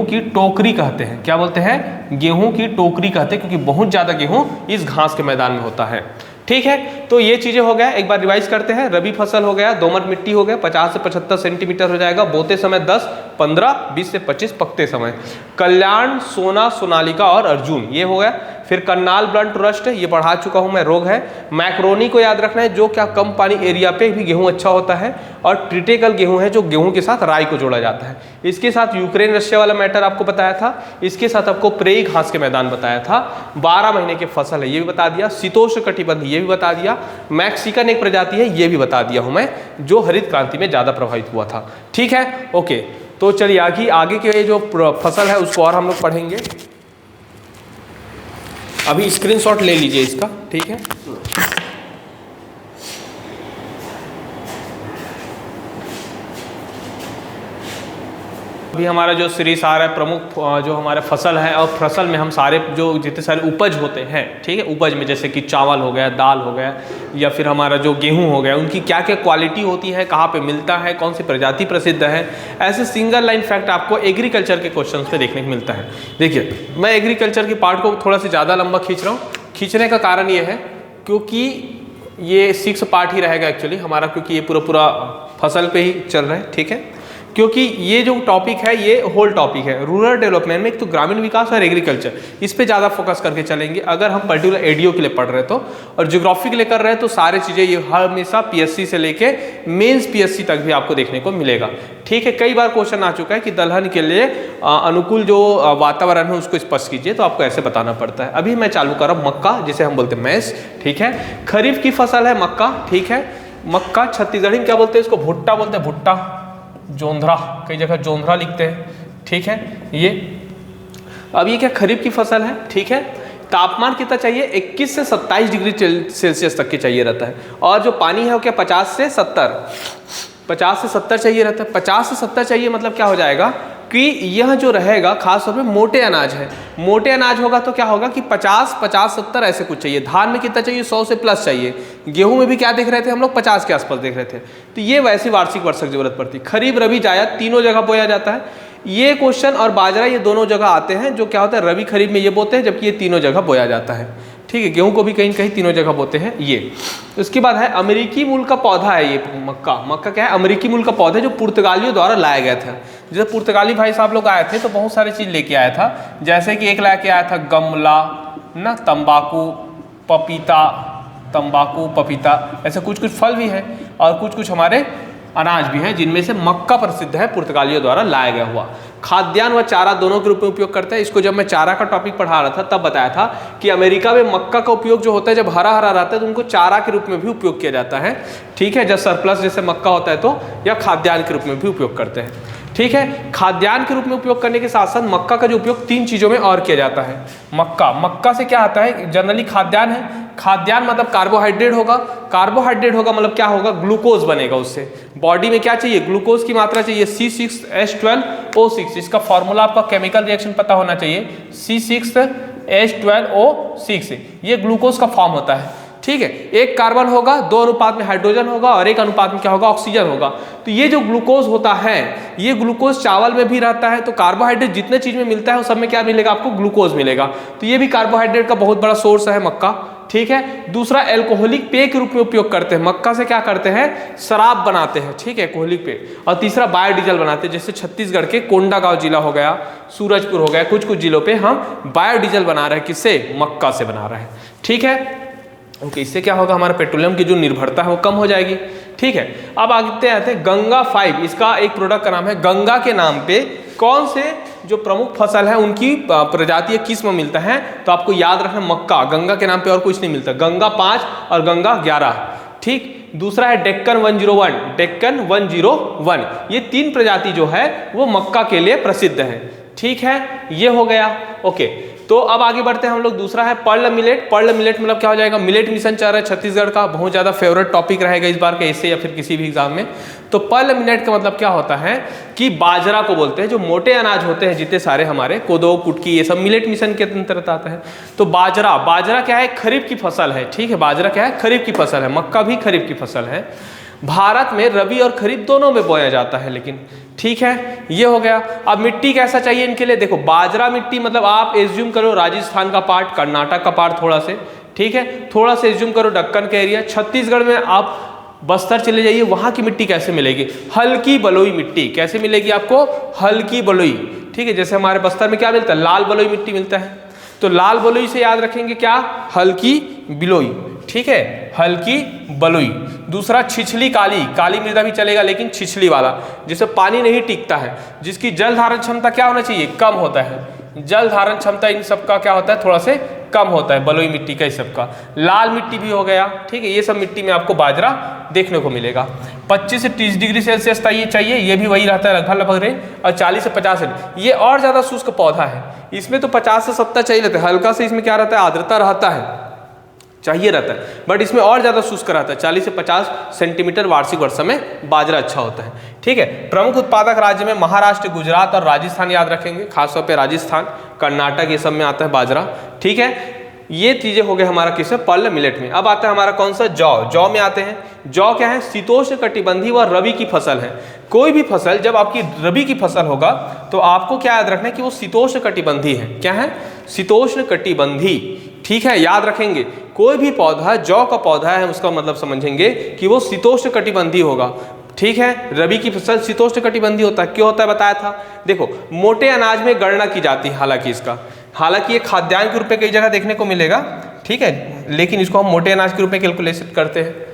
Speaker 1: की टोकरी कहते हैं, क्या बोलते हैं, गेहूं की टोकरी कहते हैं, क्योंकि बहुत ज़्यादा गेहूं इस घास के मैदान में होता है, ठीक है। तो ये चीज़ें हो गया, एक बार रिवाइज करते हैं। रबी फसल हो गया, दोमट मिट्टी हो गया, 50 से 75 सेंटीमीटर हो जाएगा, बोते समय 10, 15, 20 से 25 पकते समय। कल्याण, सोना, सोनालिका और अर्जुन, ये हो गया। फिर करनाल ब्लंट रस्ट, ये पढ़ा चुका हूँ मैं, रोग है। मैक्रोनी को याद रखना है, जो क्या कम पानी एरिया पे भी गेहूं अच्छा होता है। और ट्रिटेकल गेहूं है, जो गेहूं के साथ राई को जोड़ा जाता है। इसके साथ यूक्रेन रशिया वाला मैटर आपको बताया था। इसके साथ आपको प्रेरी घास के मैदान बताया था। 12 महीने की फसल है, ये भी बता दिया। शीतोष्ण कटिबंधीय, ये भी बता दिया। मैक्सिकन एक प्रजाति है, ये भी बता दिया हूँ मैं, जो हरित क्रांति में ज़्यादा प्रभावित हुआ था, ठीक है। ओके, तो चलिए आगे के जो फसल है उसको और हम लोग पढ़ेंगे। अभी स्क्रीनशॉट ले लीजिए इसका, ठीक है। अभी हमारा जो सीरीज आ रहा है, प्रमुख जो हमारे फसल है, और फसल में हम सारे जो जितने सारे उपज होते हैं, ठीक है, उपज में जैसे कि चावल हो गया, दाल हो गया, या फिर हमारा जो गेहूं हो गया, उनकी क्या क्या क्वालिटी होती है, कहाँ पे मिलता है, कौन सी प्रजाति प्रसिद्ध है, ऐसे सिंगल लाइन फैक्ट आपको एग्रीकल्चर के क्वेश्चन पे देखने को मिलता है। देखिए, मैं एग्रीकल्चर की पार्ट को थोड़ा सा ज़्यादा लंबा खींच रहा हूँ। खींचने का कारण ये है क्योंकि ये 6 पार्ट ही रहेगा एक्चुअली हमारा, क्योंकि ये पूरा फसल पे ही चल रहे हैं, ठीक है, क्योंकि ये जो टॉपिक है ये होल टॉपिक है रूरल डेवलपमेंट में, एक तो ग्रामीण विकास और एग्रीकल्चर, इस पे ज़्यादा फोकस करके चलेंगे अगर हम पर्टिकुलर एडीओ के लिए पढ़ रहे तो। और ज्योग्राफी के लिए कर रहे हैं तो सारी चीज़ें ये हमेशा पीएससी से लेके मेंस पीएससी तक भी आपको देखने को मिलेगा, ठीक है। कई बार क्वेश्चन आ चुका है कि दलहन के लिए अनुकूल जो वातावरण है उसको स्पष्ट कीजिए, तो आपको ऐसे बताना पड़ता है। अभी मैं चालू कर रहा हूँ मक्का, जिसे हम बोलते हैं मैस, ठीक है। खरीफ की फसल है मक्का, ठीक है। मक्का छत्तीसगढ़ी में क्या बोलते हैं, इसको भुट्टा बोलते हैं, भुट्टा, जोंधरा, कई जगह जोंधरा लिखते हैं, ठीक है। ये अब ये क्या खरीफ की फसल है, ठीक है। तापमान कितना चाहिए, 21 से 27 डिग्री सेल्सियस तक के चाहिए रहता है। और जो पानी है वो क्या 50 से 70 चाहिए रहता है। 50 से 70 चाहिए मतलब क्या हो जाएगा कि यह जो रहेगा खास तौर पे मोटे अनाज है, मोटे अनाज होगा तो क्या होगा कि 50-70 ऐसे कुछ चाहिए। धान में कितना चाहिए, 100 से प्लस चाहिए। गेहूं में भी क्या देख रहे थे हम लोग, 50 के आसपास देख रहे थे। तो ये वैसी वार्षिक वर्षक जरूरत पड़ती है। खरीफ रबी जायद तीनों जगह बोया जाता है। ये क्वेश्चन और बाजरा ये दोनों जगह आते हैं, जो क्या होता है रबी खरीफ में ये बोते हैं, जबकि ये तीनों जगह बोया जाता है, ठीक है। गेहूं को भी कहीं कहीं तीनों जगह बोते हैं ये। उसके बाद है अमेरिकी मूल का पौधा है ये मक्का। मक्का क्या है, अमेरिकी मूल का पौधा जो पुर्तगालियों द्वारा लाया गया था। जैसे पुर्तगाली भाई साहब लोग आए थे तो बहुत सारी चीज़ लेके आया था, जैसे कि एक लेके आया था गमला ना, तंबाकू, पपीता, ऐसे कुछ कुछ फल भी है और कुछ कुछ हमारे अनाज भी हैं, जिनमें से मक्का प्रसिद्ध है, पुर्तगालियों द्वारा लाया गया हुआ। खाद्यान्न व चारा दोनों के रूप में उपयोग करते हैं। इसको जब मैं चारा का टॉपिक पढ़ा रहा था तब बताया था कि अमेरिका में मक्का का उपयोग जो होता है जब हरा हरा रहता है तो उनको चारा के रूप में भी उपयोग किया जाता है, ठीक है। जब सरप्लस जैसे मक्का होता है तो या खाद्यान्न के रूप में भी उपयोग करते हैं, ठीक है। खाद्यान्न के रूप में उपयोग करने के साथ साथ मक्का का जो उपयोग 3 चीज़ों में और किया जाता है। मक्का से क्या आता है, जनरली खाद्यान्न है। खाद्यान्न मतलब कार्बोहाइड्रेट होगा, कार्बोहाइड्रेट होगा मतलब क्या होगा, ग्लूकोज बनेगा उससे। बॉडी में क्या चाहिए, ग्लूकोज की मात्रा चाहिए C6H12O6। इसका फॉर्मूला आपका केमिकल रिएक्शन पता होना चाहिए, C6H12O6। ये ग्लूकोज का फॉर्म होता है, ठीक है। एक कार्बन होगा, 2 अनुपात में हाइड्रोजन होगा और 1 अनुपात में क्या होगा, ऑक्सीजन होगा। तो ये जो ग्लूकोज होता है, ये ग्लूकोज चावल में भी रहता है। तो कार्बोहाइड्रेट जितने चीज में मिलता है वो सब में क्या मिलेगा, आपको ग्लूकोज मिलेगा। तो ये भी कार्बोहाइड्रेट का बहुत बड़ा सोर्स है मक्का, ठीक है। दूसरा एल्कोहलिक पेय के रूप में उपयोग करते हैं। मक्का से क्या करते हैं, शराब बनाते हैं, ठीक है, एल्कोहलिक पेय। और तीसरा बायोडीजल बनाते हैं, जैसे छत्तीसगढ़ के कोंडागांव जिला हो गया, सूरजपुर हो गया, कुछ कुछ जिलों पे हम बायोडीजल बना रहे हैं, किससे, मक्का से बना रहे हैं, ठीक है। ओके, इससे क्या होगा, हमारा पेट्रोलियम की जो निर्भरता है वो कम हो जाएगी, ठीक है। अब आगे आते हैं गंगा 5, इसका एक प्रोडक्ट का नाम है। गंगा के नाम पे कौन से जो प्रमुख फसल है उनकी प्रजातीय किस्म मिलता है, तो आपको याद रखना मक्का, गंगा के नाम पे और कुछ नहीं मिलता। गंगा 5 और गंगा 11, ठीक। दूसरा है डेक्कन 101, ये 3 प्रजाति जो है वो मक्का के लिए प्रसिद्ध है, ठीक है। ये हो गया, ओके। तो अब आगे बढ़ते हैं हम लोग। दूसरा है पर्ल मिलेट। पर्ल मिलेट मतलब क्या हो जाएगा, मिलेट मिशन चल रहा है छत्तीसगढ़ का, बहुत ज़्यादा फेवरेट टॉपिक रहेगा इस बार के ऐसे या फिर किसी भी एग्जाम में। तो पर्ल मिलेट का मतलब क्या होता है कि बाजरा को बोलते हैं, जो मोटे अनाज होते हैं जितने सारे हमारे, कोदो, कुटकी, ये सब मिलेट मिशन के अंतर्गत आता है। तो बाजरा क्या है, खरीफ की फसल है, ठीक है। बाजरा क्या है, खरीफ की फसल है। मक्का भी खरीफ की फसल है। भारत में रबी और खरीफ दोनों में बोया जाता है, लेकिन ठीक है, ये हो गया। अब मिट्टी कैसा चाहिए इनके लिए, देखो बाजरा मिट्टी मतलब आप एज्यूम करो राजस्थान का पार्ट, कर्नाटक का पार्ट थोड़ा से, ठीक है, थोड़ा सा एज्यूम करो दक्कन का एरिया। छत्तीसगढ़ में आप बस्तर चले जाइए, वहां की मिट्टी कैसे मिलेगी, हल्की बलुई मिट्टी। कैसे मिलेगी आपको, हल्की बलुई, ठीक है। जैसे हमारे बस्तर में क्या मिलता है, लाल बलुई मिट्टी मिलता है। तो लाल बलुई से याद रखेंगे क्या, हल्की बिलोई, ठीक है, हल्की बलुई। दूसरा छिछली काली, काली मृदा भी चलेगा लेकिन छिछली वाला, जिससे पानी नहीं टिकता है, जिसकी जल धारण क्षमता क्या होना चाहिए, कम होता है। जल धारण क्षमता इन सबका क्या होता है, थोड़ा से कम होता है, बलुई मिट्टी का, इस सबका। लाल मिट्टी भी हो गया, ठीक है। ये सब मिट्टी में आपको बाजरा देखने को मिलेगा। 25 से 30 डिग्री सेल्सियस चाहिए, ये भी वही रहता है लगभग रेंज। और 40 से 50, ये और ज़्यादा शुष्क पौधा है। इसमें तो 50 से 70 चाहिए रहता है, हल्का से इसमें क्या रहता है, आर्द्रता रहता है, चाहिए रहता है, बट इसमें और ज़्यादा शुष्क रहता है। 40 से 50 सेंटीमीटर वार्षिक वर्षा में बाजरा अच्छा होता है, ठीक है। प्रमुख उत्पादक राज्य में महाराष्ट्र, गुजरात और राजस्थान याद रखेंगे, खासतौर पे राजस्थान, कर्नाटक, ये सब में आता है बाजरा, ठीक है। ये चीजें हो गए हमारा किसमें, पर्ल मिलेट में। अब आता है हमारा कौन सा, जौ में आते हैं। जौ क्या है, शीतोष्ण कटिबंधी व रबी की फसल है। कोई भी फसल जब आपकी रबी की फसल होगा तो आपको क्या याद रखना है कि वो शीतोष्ण कटिबंधी है। क्या है, शीतोष्ण कटिबंधी, ठीक है, याद रखेंगे। कोई भी पौधा, जौ का पौधा है, उसका मतलब समझेंगे कि वो शीतोष्ण कटिबंधी होगा। ठीक है। रबी की फसल शीतोष्ण कटिबंधीय होता है। क्यों होता है बताया था। देखो मोटे अनाज में गणना की जाती है, हालांकि ये खाद्यान्न के रूप में कई जगह देखने को मिलेगा, ठीक है, लेकिन इसको हम मोटे अनाज के रूप में कैलकुलेट करते हैं।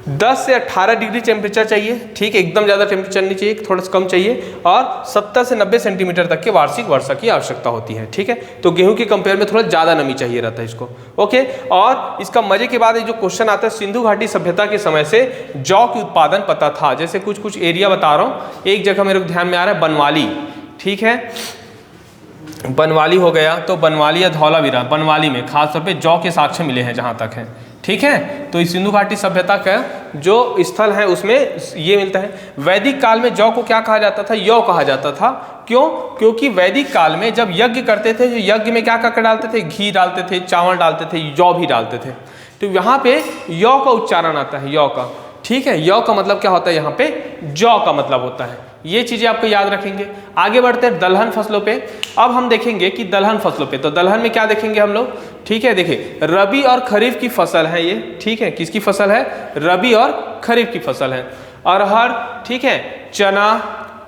Speaker 1: 10 से 18 डिग्री टेम्परेचर चाहिए, ठीक है, एकदम ज़्यादा टेम्परेचर नहीं चाहिए, थोड़ा सा कम चाहिए, और 70 से 90 सेंटीमीटर तक के वार्षिक वर्षा की आवश्यकता होती है, ठीक है। तो गेहूं के कंपेयर में थोड़ा ज़्यादा नमी चाहिए रहता है इसको, ओके। और इसका मजे के बाद जो क्वेश्चन आता है, सिंधु घाटी सभ्यता के समय से जौ की उत्पादन पता था। जैसे कुछ एरिया बता रहा हूँ, एक जगह मेरे को ध्यान में आ रहा है बनवाली, ठीक है, बनवाली हो गया, तो बनवाली या धौलावीरा, बनवाली में खासतौर पे जौ के साक्ष्य मिले हैं जहाँ तक है, ठीक है। तो इस सिंधु घाटी सभ्यता का जो स्थल है उसमें ये मिलता है। वैदिक काल में जौ को क्या कहा जाता था, यौ कहा जाता था। क्यों? क्योंकि वैदिक काल में जब यज्ञ करते थे, जो यज्ञ में क्या क्या डालते थे, घी डालते थे, चावल डालते थे, यौ भी डालते थे। तो यहाँ पे यौ का उच्चारण आता है, यौ का, ठीक है। यौ का मतलब क्या होता है, यहाँ पे जौ का मतलब होता है। ये चीजें आपको याद रखेंगे। आगे बढ़ते हैं दलहन फसलों पे। अब हम देखेंगे कि दलहन फसलों पे, तो दलहन में क्या देखेंगे हम लोग, ठीक है। देखिए रबी और खरीफ की फसल है ये, ठीक है। किसकी फसल है, रबी और खरीफ की फसल है। अरहर, ठीक है, चना,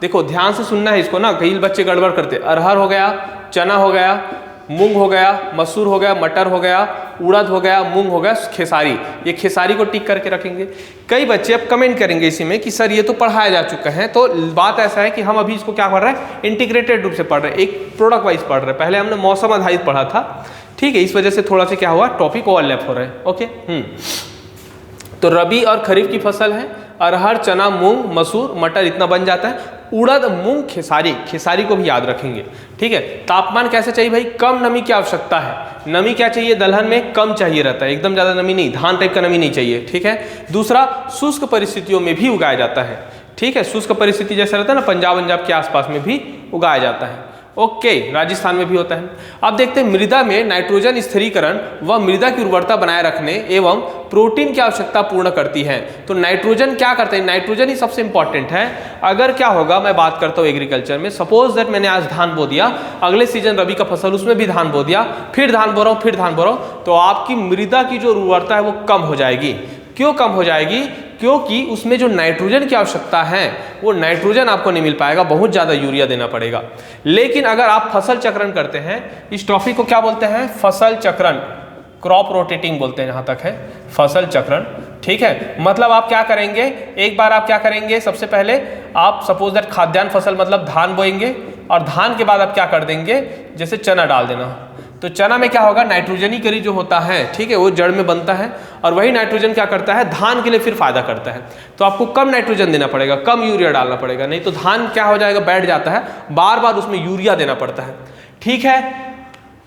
Speaker 1: देखो ध्यान से सुनना है इसको ना, कई बच्चे गड़बड़ करते। अरहर हो गया, चना हो गया, मूंग हो गया, मसूर हो गया, मटर हो गया, उड़द हो गया, मूंग हो गया, खेसारी। ये खेसारी को टिक करके रखेंगे। कई बच्चे अब कमेंट करेंगे इसी में कि सर ये तो पढ़ाया जा चुका है। तो बात ऐसा है कि हम अभी इसको क्या पढ़ रहे हैं, इंटीग्रेटेड रूप से पढ़ रहे हैं, एक प्रोडक्ट वाइज पढ़ रहे हैं। पहले हमने मौसम आधारित पढ़ा था, ठीक है, इस वजह से थोड़ा सा क्या हुआ, टॉपिक ओवरलैप हो रहा है, ओके। तो रबी और खरीफ की फसल है, अरहर, चना, मूंग, मसूर, मटर, इतना बन जाता है। उड़द, मूंग, खेसारी, खेसारी को भी याद रखेंगे, ठीक है। तापमान कैसे चाहिए भाई, कम नमी की आवश्यकता है। नमी क्या चाहिए, दलहन में कम चाहिए रहता है, एकदम ज़्यादा नमी नहीं, धान टाइप का नमी नहीं चाहिए, ठीक है। दूसरा, शुष्क परिस्थितियों में भी उगाया जाता है, ठीक है। शुष्क परिस्थिति जैसा रहता है ना, पंजाब के आसपास में भी उगाया जाता है, ओके। राजस्थान में भी होता है। अब देखते हैं मृदा में नाइट्रोजन स्थिरीकरण व मृदा की उर्वरता बनाए रखने एवं प्रोटीन की आवश्यकता पूर्ण करती है। तो नाइट्रोजन क्या करते हैं, नाइट्रोजन ही सबसे इंपॉर्टेंट है। अगर क्या होगा, मैं बात करता हूँ एग्रीकल्चर में, सपोज दैट मैंने आज धान बो दिया, अगले सीजन रबी का फसल उसमें भी धान बो दिया, फिर धान बो रहा हूँ, फिर धान बो रहा हूँ, तो आपकी मृदा की जो उर्वरता है वो कम हो जाएगी। क्यों कम हो जाएगी, क्योंकि उसमें जो नाइट्रोजन की आवश्यकता है वो नाइट्रोजन आपको नहीं मिल पाएगा, बहुत ज़्यादा यूरिया देना पड़ेगा। लेकिन अगर आप फसल चक्रण करते हैं, इस टॉपिक को क्या बोलते हैं, फसल चक्रण, क्रॉप रोटेटिंग बोलते हैं जहाँ तक है, फसल चक्रण, ठीक है। मतलब आप क्या करेंगे, एक बार आप क्या करेंगे, सबसे पहले आप सपोज दैट खाद्यान्न फसल मतलब धान बोएंगे, और धान के बाद आप क्या कर देंगे, जैसे चना डाल देना। तो चना में क्या होगा, नाइट्रोजनीकरण जो होता है, ठीक है, वो जड़ में बनता है, और वही नाइट्रोजन क्या करता है, धान के लिए फिर फायदा करता है। तो आपको कम नाइट्रोजन देना पड़ेगा, कम यूरिया डालना पड़ेगा, नहीं तो धान क्या हो जाएगा, बैठ जाता है, बार बार उसमें यूरिया देना पड़ता है, ठीक है,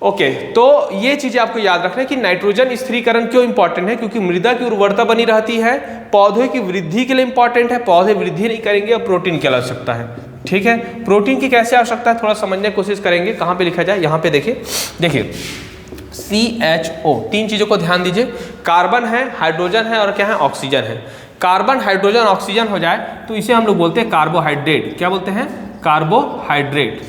Speaker 1: ओके। तो ये चीजें आपको याद रखना है कि नाइट्रोजन स्थिरीकरण क्यों इंपॉर्टेंट है, क्योंकि मृदा की उर्वरता बनी रहती है, पौधे की वृद्धि के लिए इंपॉर्टेंट है, पौधे वृद्धि नहीं करेंगे और प्रोटीन की आवश्यकता है, ठीक है। प्रोटीन की कैसे आवश्यकता है थोड़ा समझने की कोशिश करेंगे। कहाँ पे लिखा जाए, यहाँ पे देखिए CHO, तीन चीजों को ध्यान दीजिए, कार्बन है, हाइड्रोजन है, और क्या है, ऑक्सीजन है। कार्बन, हाइड्रोजन, ऑक्सीजन हो जाए तो इसे हम लोग बोलते हैं कार्बोहाइड्रेट। क्या बोलते हैं, कार्बोहाइड्रेट,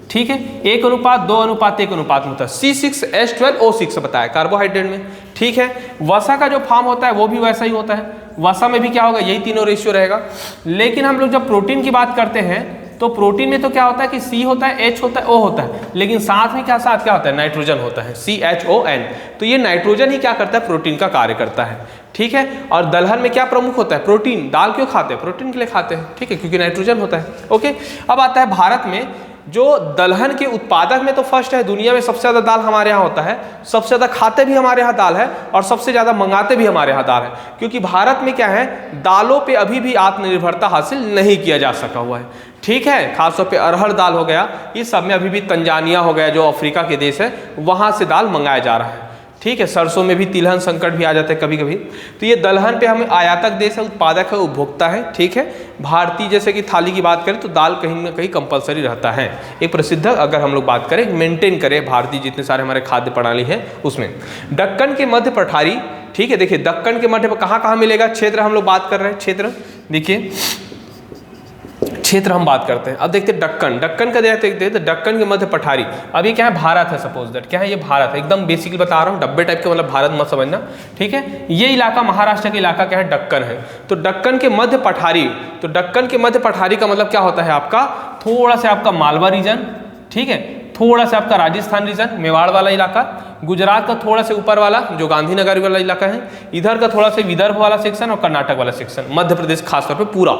Speaker 1: ठीक है। 1:2:1 अनुपात में होता है। C6H12O6 बताया कार्बोहाइड्रेट में, ठीक है। वसा का जो फॉर्म होता है वो भी वैसा ही होता है, वसा में भी क्या होगा, यही तीनों रेशियो रहेगा। लेकिन हम लोग जब प्रोटीन की बात करते हैं तो प्रोटीन में तो क्या होता है कि C होता है, H होता है, O होता है, लेकिन साथ में क्या होता है, नाइट्रोजन होता है, CHON। तो ये नाइट्रोजन ही क्या करता है, प्रोटीन का कार्य करता है, ठीक है। और दलहन में क्या प्रमुख होता है, प्रोटीन। दाल क्यों खाते हैं, प्रोटीन के लिए खाते हैं, ठीक है, क्योंकि नाइट्रोजन होता है, ओके। अब आता है भारत में, जो दलहन के उत्पादक में तो फर्स्ट है, दुनिया में सबसे ज़्यादा दाल हमारे यहाँ होता है, सबसे ज़्यादा खाते भी हमारे यहाँ दाल है, और सबसे ज़्यादा मंगाते भी हमारे यहाँ दाल है, क्योंकि भारत में क्या है, दालों पे अभी भी आत्मनिर्भरता हासिल नहीं किया जा सका हुआ है, ठीक है। खासतौर पे अरहर दाल हो गया, इस सब में अभी भी तंजानिया हो गया जो अफ्रीका के देश है, वहाँ से दाल मंगाया जा रहा है, ठीक है। सरसों में भी तिलहन संकट भी आ जाता है कभी कभी। तो ये दलहन पे हम आयातक देश है, उत्पादक है, उपभोक्ता है, ठीक है। भारतीय जैसे कि थाली की बात करें तो दाल कहीं ना कहीं कंपलसरी रहता है। एक प्रसिद्ध अगर हम लोग बात करें, मेंटेन करें भारतीय जितने सारे हमारे खाद्य प्रणाली है उसमें। दक्कन के मध्य पठारी, ठीक है, देखिए दक्कन के मध्य पर कहाँ कहाँ मिलेगा, क्षेत्र हम लोग बात कर रहे हैं, क्षेत्र देखिए, क्षेत्र हम बात करते हैं। अब देखते हैं दक्कन, दक्कन का देखते हैं तो दक्कन के मध्य पठारी। अब ये क्या है, भारत है, सपोज दैट क्या है, ये भारत है, एकदम बेसिकली बता रहा हूँ, डब्बे टाइप के, मतलब भारत मत समझना, ठीक है। ये इलाका महाराष्ट्र का इलाका क्या है, दक्कन है। तो दक्कन के मध्य पठारी, तो दक्कन के मध्य पठारी का मतलब क्या होता है आपका, थोड़ा सा आपका मालवा रीजन, ठीक है, थोड़ा सा आपका राजस्थान रीजन, मेवाड़ वाला इलाका, गुजरात का थोड़ा से ऊपर वाला जो गांधीनगर वाला इलाका है, इधर का थोड़ा से विदर्भ वाला सेक्शन और कर्नाटक वाला सेक्शन, मध्य प्रदेश खासतौर पे पूरा,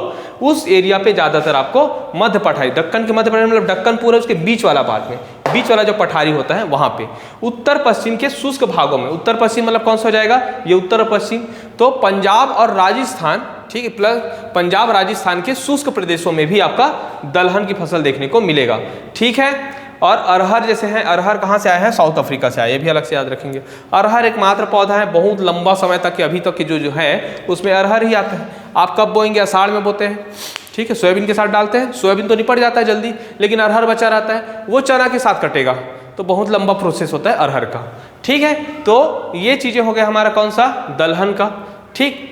Speaker 1: उस एरिया पे ज्यादातर आपको मध्य पठारी, दक्कन के मध्य पठारी मतलब दक्कन पूरा उसके बीच वाला पार्ट में, बीच वाला जो पठारी होता है वहां पे। उत्तर पश्चिम के शुष्क भागों में, उत्तर पश्चिम मतलब कौन सा हो जाएगा, ये उत्तर पश्चिम, तो पंजाब और राजस्थान, ठीक है, प्लस पंजाब राजस्थान के शुष्क प्रदेशों में भी आपका दलहन की फसल देखने को मिलेगा, ठीक है। और अरहर जैसे है, अरहर कहाँ से आया है, साउथ अफ्रीका से आया, ये भी अलग से याद रखेंगे। अरहर एकमात्र पौधा है, बहुत लंबा समय तक के अभी तक के जो है उसमें अरहर ही आता है। आप कब बोएंगे, आषाढ़ में बोते हैं, ठीक है, सोयाबीन के साथ डालते हैं, सोयाबीन तो निपट जाता है जल्दी, लेकिन अरहर बचा रहता है, वो चना के साथ कटेगा, तो बहुत लंबा प्रोसेस होता है अरहर का, ठीक है। तो ये चीजें हो गया हमारा कौन सा, दलहन का, ठीक।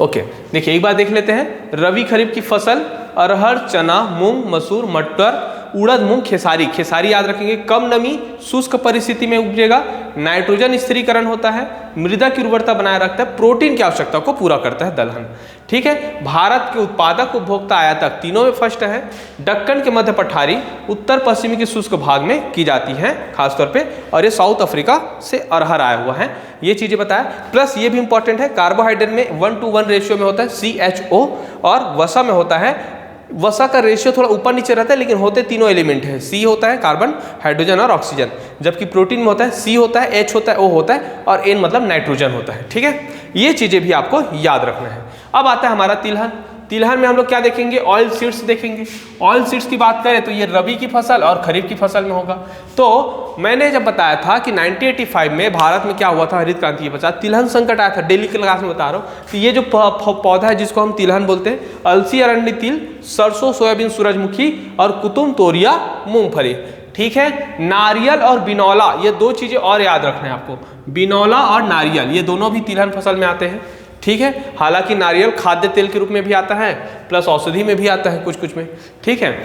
Speaker 1: ओके, देखिए एक बार देख लेते हैं, रबी खरीफ की फसल अरहर, चना, मूंग, मसूर, मटर, उड़द, मूंग, खेसारी। खेसारी याद रखेंगे, कम नमी शुष्क परिस्थिति में उपजेगा, नाइट्रोजन स्थिरीकरण होता है, मृदा की उर्वरता बनाए रखता है, प्रोटीन की आवश्यकता को पूरा करता है दलहन, ठीक है। भारत के उत्पादक, उपभोक्ता, आयातक तीनों में फर्स्ट है। दक्कन के मध्य पठारी उत्तर पश्चिमी के शुष्क भाग में की जाती है खासतौर पे, और ये साउथ अफ्रीका से अरहर आया हुआ है, ये चीजें बताया। प्लस ये भी इंपॉर्टेंट है, कार्बोहाइड्रेट में 1:1 रेशियो में होता है CHO, और वसा में होता है, वसा का रेशियो थोड़ा ऊपर नीचे रहता है, लेकिन होते तीनों एलिमेंट है, C होता है कार्बन, हाइड्रोजन और ऑक्सीजन, जबकि प्रोटीन में होता है C होता है, H होता है, O होता है, और N मतलब नाइट्रोजन होता है, ठीक है। ये चीजें भी आपको याद रखना है। अब आता है हमारा तिलहन। तिलहन में हम लोग क्या देखेंगे, ऑयल सीड्स देखेंगे। ऑयल सीड्स की बात करें तो ये रबी की फसल और खरीफ की फसल में होगा। तो मैंने जब बताया था कि 1985 में भारत में क्या हुआ था, हरित क्रांति के पश्चात तिलहन संकट आया था, डेली की क्लास में बता रहा हूँ। तो ये जो पौधा है जिसको हम तिलहन बोलते हैं, अलसी, अरंडी, तिल, सरसों, सोयाबीन, सूरजमुखी और कुतुम, तोरिया, मूंगफली, ठीक है। नारियल और बिनौला, ये दो चीजें और याद रखना है आपको, बिनौला और नारियल ये दोनों भी तिलहन फसल में आते हैं, ठीक है। हालांकि नारियल खाद्य तेल के रूप में भी आता है, प्लस औषधि में भी आता है कुछ कुछ में, ठीक है।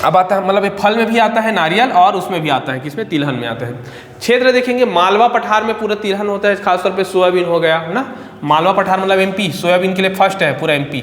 Speaker 1: अब आता है, मतलब ये फल में भी आता है नारियल, और उसमें भी आता है, किसमें, तिलहन में आता है। क्षेत्र देखेंगे, मालवा पठार में पूरा तिलहन होता है, खासतौर पे सोयाबीन हो गया ना, मालवा पठार मतलब MP, सोयाबीन के लिए फर्स्ट है पूरा MP,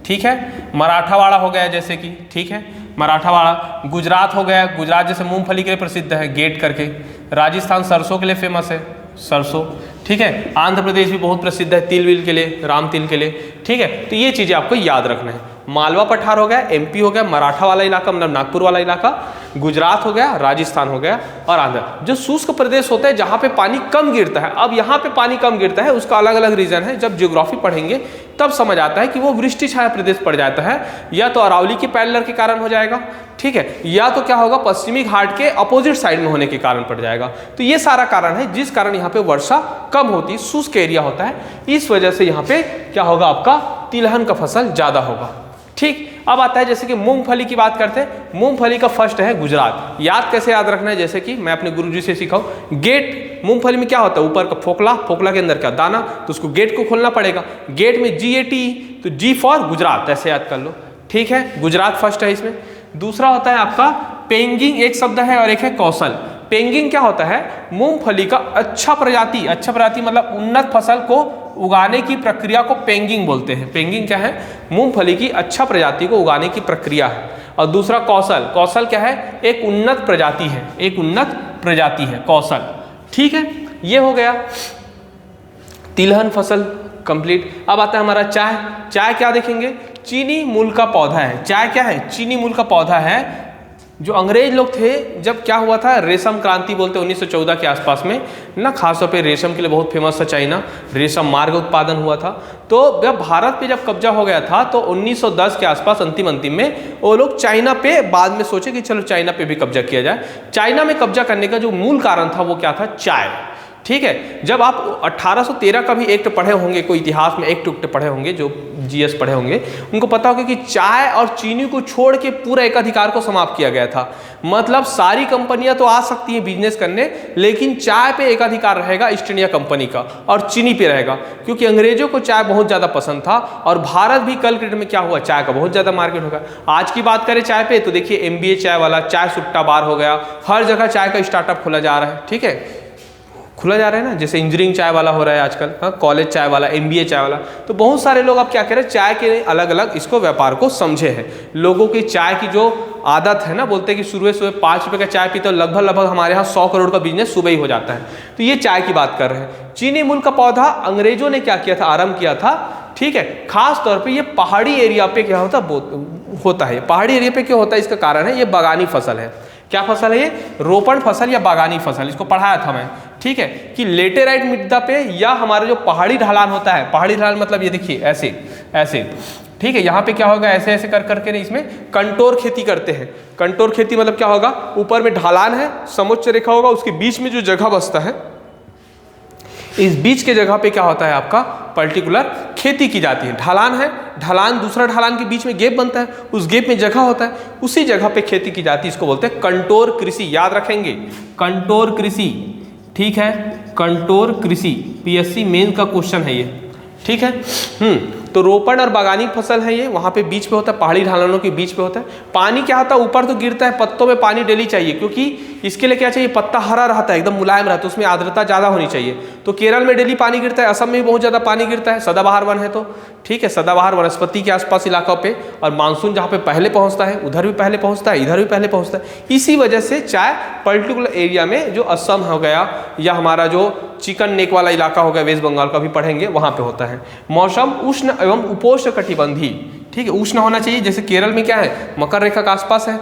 Speaker 1: ठीक है। मराठावाड़ा हो गया जैसे कि, ठीक है, मराठावाड़ा। गुजरात हो गया, गुजरात जैसे मूंगफली के लिए प्रसिद्ध है, गेट करके। राजस्थान सरसों के लिए फेमस है, सरसों, ठीक है। आंध्र प्रदेश भी बहुत प्रसिद्ध है तिल विल के लिए, राम तिल के लिए, ठीक है। तो ये चीजें आपको याद रखना है। मालवा पठार हो गया, MP हो गया, मराठा वाला इलाका मतलब नागपुर वाला इलाका, गुजरात हो गया, राजस्थान हो गया, और आंध्र। जो शुष्क प्रदेश होता है जहाँ पे पानी कम गिरता है, अब यहाँ पे पानी कम गिरता है, उसका अलग अलग रीजन है, जब ज्योग्राफी पढ़ेंगे तब समझ आता है कि वो वृष्टि छाया प्रदेश पड़ जाता है, या तो अरावली के पैरेलल के कारण हो जाएगा, ठीक है, या तो क्या होगा, पश्चिमी घाट के अपोजिट साइड में होने के कारण पड़ जाएगा। तो ये सारा कारण है जिस कारण यहाँ पे वर्षा कम होती है, शुष्क एरिया होता है, इस वजह से यहाँ पे क्या होगा, आपका तिलहन का फसल ज्यादा होगा, ठीक। अब आता है जैसे कि मूंगफली की बात करते हैं, मूंगफली का फर्स्ट है गुजरात। याद कैसे याद रखना है, जैसे कि मैं अपने गुरुजी से सीखा हूं, गेट मूंगफली में क्या होता है, ऊपर का फोकला, फोकला के अंदर क्या दाना, तो उसको गेट को खोलना पड़ेगा, गेट में GAT, तो G फॉर गुजरात, ऐसे याद कर लो, ठीक है। गुजरात फर्स्ट है इसमें। दूसरा होता है आपका पेंगिंग, एक शब्द है, और एक है कौशल। पेंगिंग क्या होता है, मूंगफली का अच्छा प्रजाति, अच्छा प्रजाति मतलब उन्नत फसल को उगाने की प्रक्रिया को पेंगिंग बोलते हैं। पेंगिंग क्या है, मूंगफली की अच्छा प्रजाति को उगाने की प्रक्रिया है। और दूसरा कौशल, कौशल क्या है, एक उन्नत प्रजाति है, एक उन्नत प्रजाति है कौशल, ठीक है। ये हो गया तिलहन फसल कंप्लीट। अब आता है हमारा चाय। चाय क्या देखेंगे, चीनी मूल का पौधा है। चाय क्या है, चीनी मूल का पौधा है। जो अंग्रेज लोग थे, जब क्या हुआ था, रेशम क्रांति बोलते 1914 के आसपास में ना, खासतौर पे रेशम के लिए बहुत फेमस था चाइना, रेशम मार्ग उत्पादन हुआ था। तो जब भारत पे जब कब्जा हो गया था तो 1910 के आसपास अंतिम में वो लोग चाइना पे बाद में सोचे कि चलो चाइना पे भी कब्जा किया जाए। चाइना में कब्जा करने का जो मूल कारण था वो क्या था, चाय, ठीक है। जब आप 1813 का भी एक्ट पढ़े होंगे, कोई इतिहास में एक्ट पढ़े होंगे जो जीएस पढ़े होंगे उनको पता होगा कि चाय और चीनी को छोड़ के पूरा एकाधिकार को समाप्त किया गया था। मतलब सारी कंपनियां तो आ सकती हैं बिजनेस करने, लेकिन चाय पे एकाधिकार रहेगा ईस्ट इंडिया कंपनी का और चीनी पे रहेगा, क्योंकि अंग्रेजों को चाय बहुत ज़्यादा पसंद था और भारत भी कल के डेट में क्या हुआ, चाय का बहुत ज़्यादा मार्केट होगा। आज की बात करें चाय पे तो देखिए एमबीए चाय वाला, चाय सुट्टा बार हो गया, हर जगह चाय का स्टार्टअप खोला जा रहा है, ठीक है, खुला जा रहा है ना, जैसे इंजीनियरिंग चाय वाला हो रहा है आजकल, हाँ, कॉलेज चाय वाला, एमबीए चाय वाला। तो बहुत सारे लोग अब क्या कह रहे हैं, चाय के अलग अलग इसको व्यापार को समझे हैं। लोगों की चाय की जो आदत है ना, बोलते हैं कि सुबह 5 रुपये का चाय पीते हो, लगभग हमारे यहाँ 100 करोड़ का बिजनेस सुबह ही हो जाता है। तो ये चाय की बात कर रहे हैं। चीनी मूल का पौधा अंग्रेजों ने क्या किया था, आरंभ किया था, ठीक है। खास तौर पे ये पहाड़ी एरिया पे क्या होता है, पहाड़ी एरिया पे क्या होता है, इसका कारण है ये बागानी फसल है। क्या फसल है ये, रोपण फसल या बागानी फसल, इसको पढ़ाया था मैं, ठीक है, कि लेटेराइट मृदा पे या हमारा जो पहाड़ी ढलान होता है, पहाड़ी ढलान मतलब ये देखिए ऐसे ऐसे, ठीक है, यहाँ पे क्या होगा, ऐसे ऐसे कर करके इसमें कंटोर खेती करते हैं। कंटोर खेती मतलब क्या होगा, ऊपर में ढलान है, समोच्च रेखा होगा, उसके बीच में जो जगह बचता है, इस बीच के जगह पे क्या होता है आपका पर्टिकुलर खेती की जाती है। ढलान है, ढलान दूसरा ढलान के बीच में गैप बनता है, उस गैप में जगह होता है, उसी जगह पे खेती की जाती है, इसको बोलते हैं कंटोर कृषि। याद रखेंगे, कंटोर कृषि, ठीक है, कंटोर कृषि, पीएससी मेन का क्वेश्चन है ये, ठीक है। तो रोपण और बागानी फसल है ये, वहाँ पे बीच पे होता है, पहाड़ी ढलानों के बीच पे होता है। पानी क्या होता है, ऊपर तो गिरता है, पत्तों में पानी डेली चाहिए, क्योंकि इसके लिए क्या चाहिए, पत्ता हरा रहता है, एकदम मुलायम रहता है, उसमें आर्द्रता ज़्यादा होनी चाहिए। तो केरल में डेली पानी गिरता है, असम में भी बहुत ज़्यादा पानी गिरता है, सदाबहार वन है तो, ठीक है, सदाबहार वनस्पति के आसपास इलाकों पे, और मानसून जहाँ पे पहले पहुँचता है उधर भी पहले पहुँचता है, इधर भी पहले पहुँचता है। इसी वजह से चाय पर्टिकुलर एरिया में, जो असम हो गया या हमारा जो चिकन नेक वाला इलाका हो गया, वेस्ट बंगाल का भी पढ़ेंगे, वहाँ पे होता है। मौसम उष्ण एवं उपोष्ण कटिबंधी, ठीक है, उष्ण होना चाहिए। जैसे केरल में क्या है, मकर रेखा के आसपास है,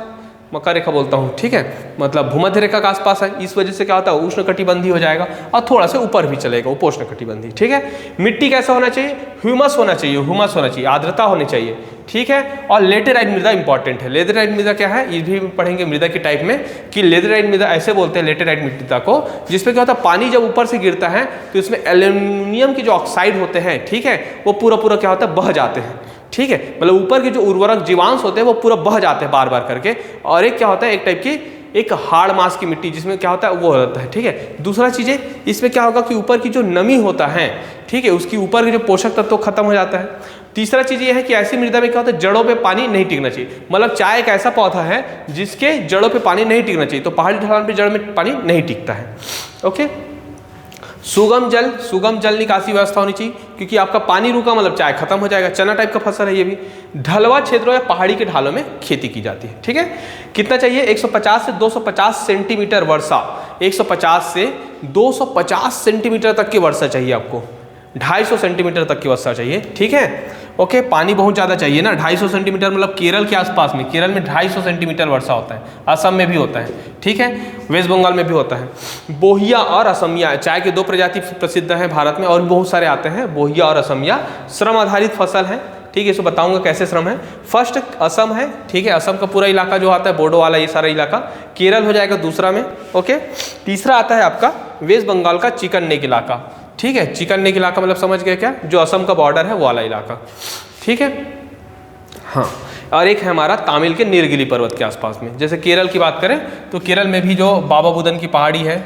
Speaker 1: मकर रेखा बोलता हूँ, ठीक है, मतलब भूमध्य रेखा के आसपास है, इस वजह से क्या होता है, उष्ण कटिबंधी हो जाएगा, और थोड़ा सा ऊपर भी चलेगा, उपोष्ण कटिबंधी, ठीक है। मिट्टी कैसा होना चाहिए, ह्यूमस होना चाहिए, ह्यूमस होना चाहिए, आर्द्रता होनी चाहिए, ठीक है। और लेटेराइट मृदा इंपॉर्टेंट है। लेटेराइट मृदा क्या है, ये भी पढ़ेंगे मृदा के टाइप में, कि लेटेराइट मृदा ऐसे बोलते हैं लेटेराइट मृदा को, जिसमें क्या होता है, पानी जब ऊपर से गिरता है तो इसमें एल्यूमिनियम के जो ऑक्साइड होते हैं, ठीक है, वो पूरा क्या होता है, बह जाते हैं, ठीक है, मतलब ऊपर के जो उर्वरक जीवांश होते हैं वो पूरा बह जाते हैं बार बार करके। और एक क्या होता है, एक टाइप की एक हार्ड मास की मिट्टी, जिसमें क्या होता है वो होता है, ठीक है। दूसरा चीज़ है, इसमें क्या होगा कि ऊपर की जो नमी होता है, ठीक है, उसकी ऊपर के जो पोषक तत्व खत्म हो जाता है। तीसरा चीज़ ये है कि ऐसी मृदा में क्या होता है, जड़ों पे पानी नहीं टिकना चाहिए। मतलब चाय एक ऐसा पौधा है जिसके जड़ों पे पानी नहीं टिकना चाहिए, तो पहाड़ी ढलान पे जड़ में पानी नहीं टिकता है, ओके। सुगम जल निकासी व्यवस्था होनी चाहिए, क्योंकि आपका पानी रुका मतलब चाय खत्म हो जाएगा। चना टाइप का फसल है ये भी। ढलवा क्षेत्रों या पहाड़ी के ढालों में खेती की जाती है, ठीक है। कितना चाहिए, 150 से 250 सेंटीमीटर वर्षा, 150 से 250 सेंटीमीटर तक की वर्षा चाहिए आपको, 250 सेंटीमीटर तक की वर्षा चाहिए, ठीक है, ओके। पानी बहुत ज़्यादा चाहिए ना, 250 सेंटीमीटर मतलब केरल के आसपास में, केरल में 250 सेंटीमीटर वर्षा होता है, असम में भी होता है, ठीक है, वेस्ट बंगाल में भी होता है। बोहिया और असमिया, चाय के 2 प्रजाति प्रसिद्ध हैं भारत में, और बहुत सारे आते हैं, बोहिया और असमिया। श्रम आधारित फसल है, ठीक है, इसको बताऊंगा कैसे श्रम है। फर्स्ट असम है, ठीक है, असम का पूरा इलाका जो आता है, बोडो वाला ये सारा इलाका। केरल हो जाएगा दूसरा में, ओके। तीसरा आता है आपका वेस्ट बंगाल का चिकन नेक इलाका, ठीक है, चिकन नेक इलाका मतलब समझ गए क्या, जो असम का बॉर्डर है वो वाला इलाका, ठीक है, हाँ। और एक है हमारा तामिल के नीलगिरी पर्वत के आसपास में। जैसे केरल की बात करें तो केरल में भी जो बाबा बुदन की पहाड़ी है,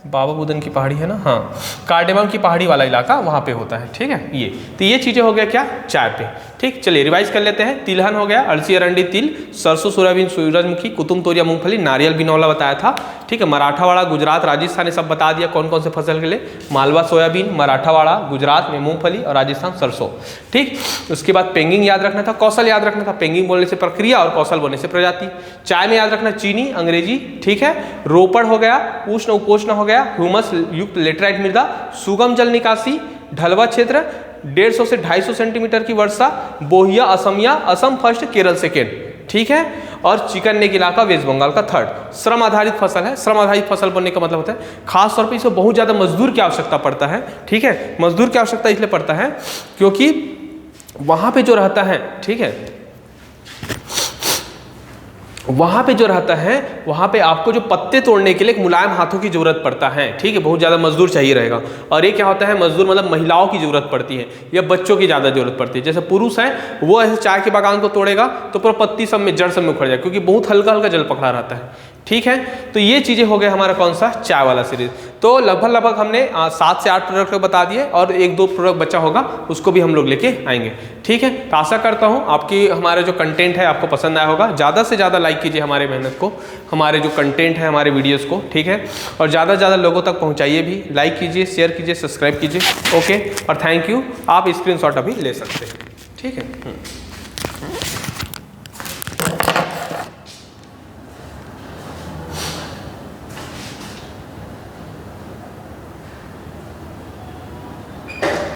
Speaker 1: बाबा बुदन की पहाड़ी है ना, हाँ, कार्डेमम की पहाड़ी वाला इलाका वहाँ पे होता है, ठीक है। ये तो ये चीज़ें हो गया क्या, चाय पे, ठीक। चलिए रिवाइज कर लेते हैं। तिलहन हो गया, अलसी अरंडी तिल, सरसों सोयाबीन सूरजमुखी, कुतुम तोरिया मूंगफली, नारियल बिनौला बताया था, ठीक है। मराठावाड़ा गुजरात राजस्थान, सब बता दिया कौन कौन से फसल के लिए, मालवा सोयाबीन, मराठावाड़ा गुजरात में मूंगफली और राजस्थान सरसों, ठीक। उसके बाद पेंगिंग याद रखना था, कौशल याद रखना था, पेंगिंग बोलने से प्रक्रिया और कौशल बोलने से प्रजाति। चाय में याद रखना चीनी अंग्रेजी, ठीक है। रोपण हो गया, उष्ण उपोष्ण हो गया, ह्यूमस युक्त लेटराइट मृदा, सुगम जल निकासी, ढलवा क्षेत्र, 150 से 250 सेंटीमीटर की वर्षा, बोहिया असमिया, असम फर्स्ट केरल सेकेंड, ठीक है। और चिकन नेक इलाका वेस्ट बंगाल का थर्ड। श्रम आधारित फसल है, श्रम आधारित फसल बनने का मतलब होता है खास तौर पे इसमें बहुत ज़्यादा मजदूर की आवश्यकता पड़ता है, ठीक है। मजदूर की आवश्यकता इसलिए पड़ता है क्योंकि वहाँ पे जो रहता है, ठीक है, वहाँ पे जो रहता है, वहाँ पे आपको जो पत्ते तोड़ने के लिए एक मुलायम हाथों की जरूरत पड़ता है, ठीक है, बहुत ज़्यादा मजदूर चाहिए रहेगा। और ये क्या होता है, मजदूर मतलब महिलाओं की जरूरत पड़ती है या बच्चों की ज़्यादा जरूरत पड़ती है। जैसे पुरुष है वो ऐसे चाय के बागान को तोड़ेगा तो पूरा पत्ती सब में, जड़ सब में उखड़ जाए, क्योंकि बहुत हल्का हल्का जल पकड़ा रहता है, ठीक है। तो ये चीज़ें हो गए हमारा कौन सा, चाय वाला सीरीज। तो लगभग हमने 7 से 8 प्रोडक्ट बता दिए और 1-2 प्रोडक्ट बचा होगा, उसको भी हम लोग लेके आएंगे, ठीक है। तो आशा करता हूँ आपकी हमारे जो कंटेंट है आपको पसंद आया होगा। ज़्यादा से ज़्यादा लाइक कीजिए हमारे मेहनत को, हमारे जो कंटेंट है हमारे वीडियोज़ को, ठीक है। और ज़्यादा से ज़्यादा लोगों तक पहुँचाइए भी, लाइक कीजिए, शेयर कीजिए, सब्सक्राइब कीजिए, ओके। और थैंक यू। आप स्क्रीनशॉट अभी ले सकते हैं, ठीक है।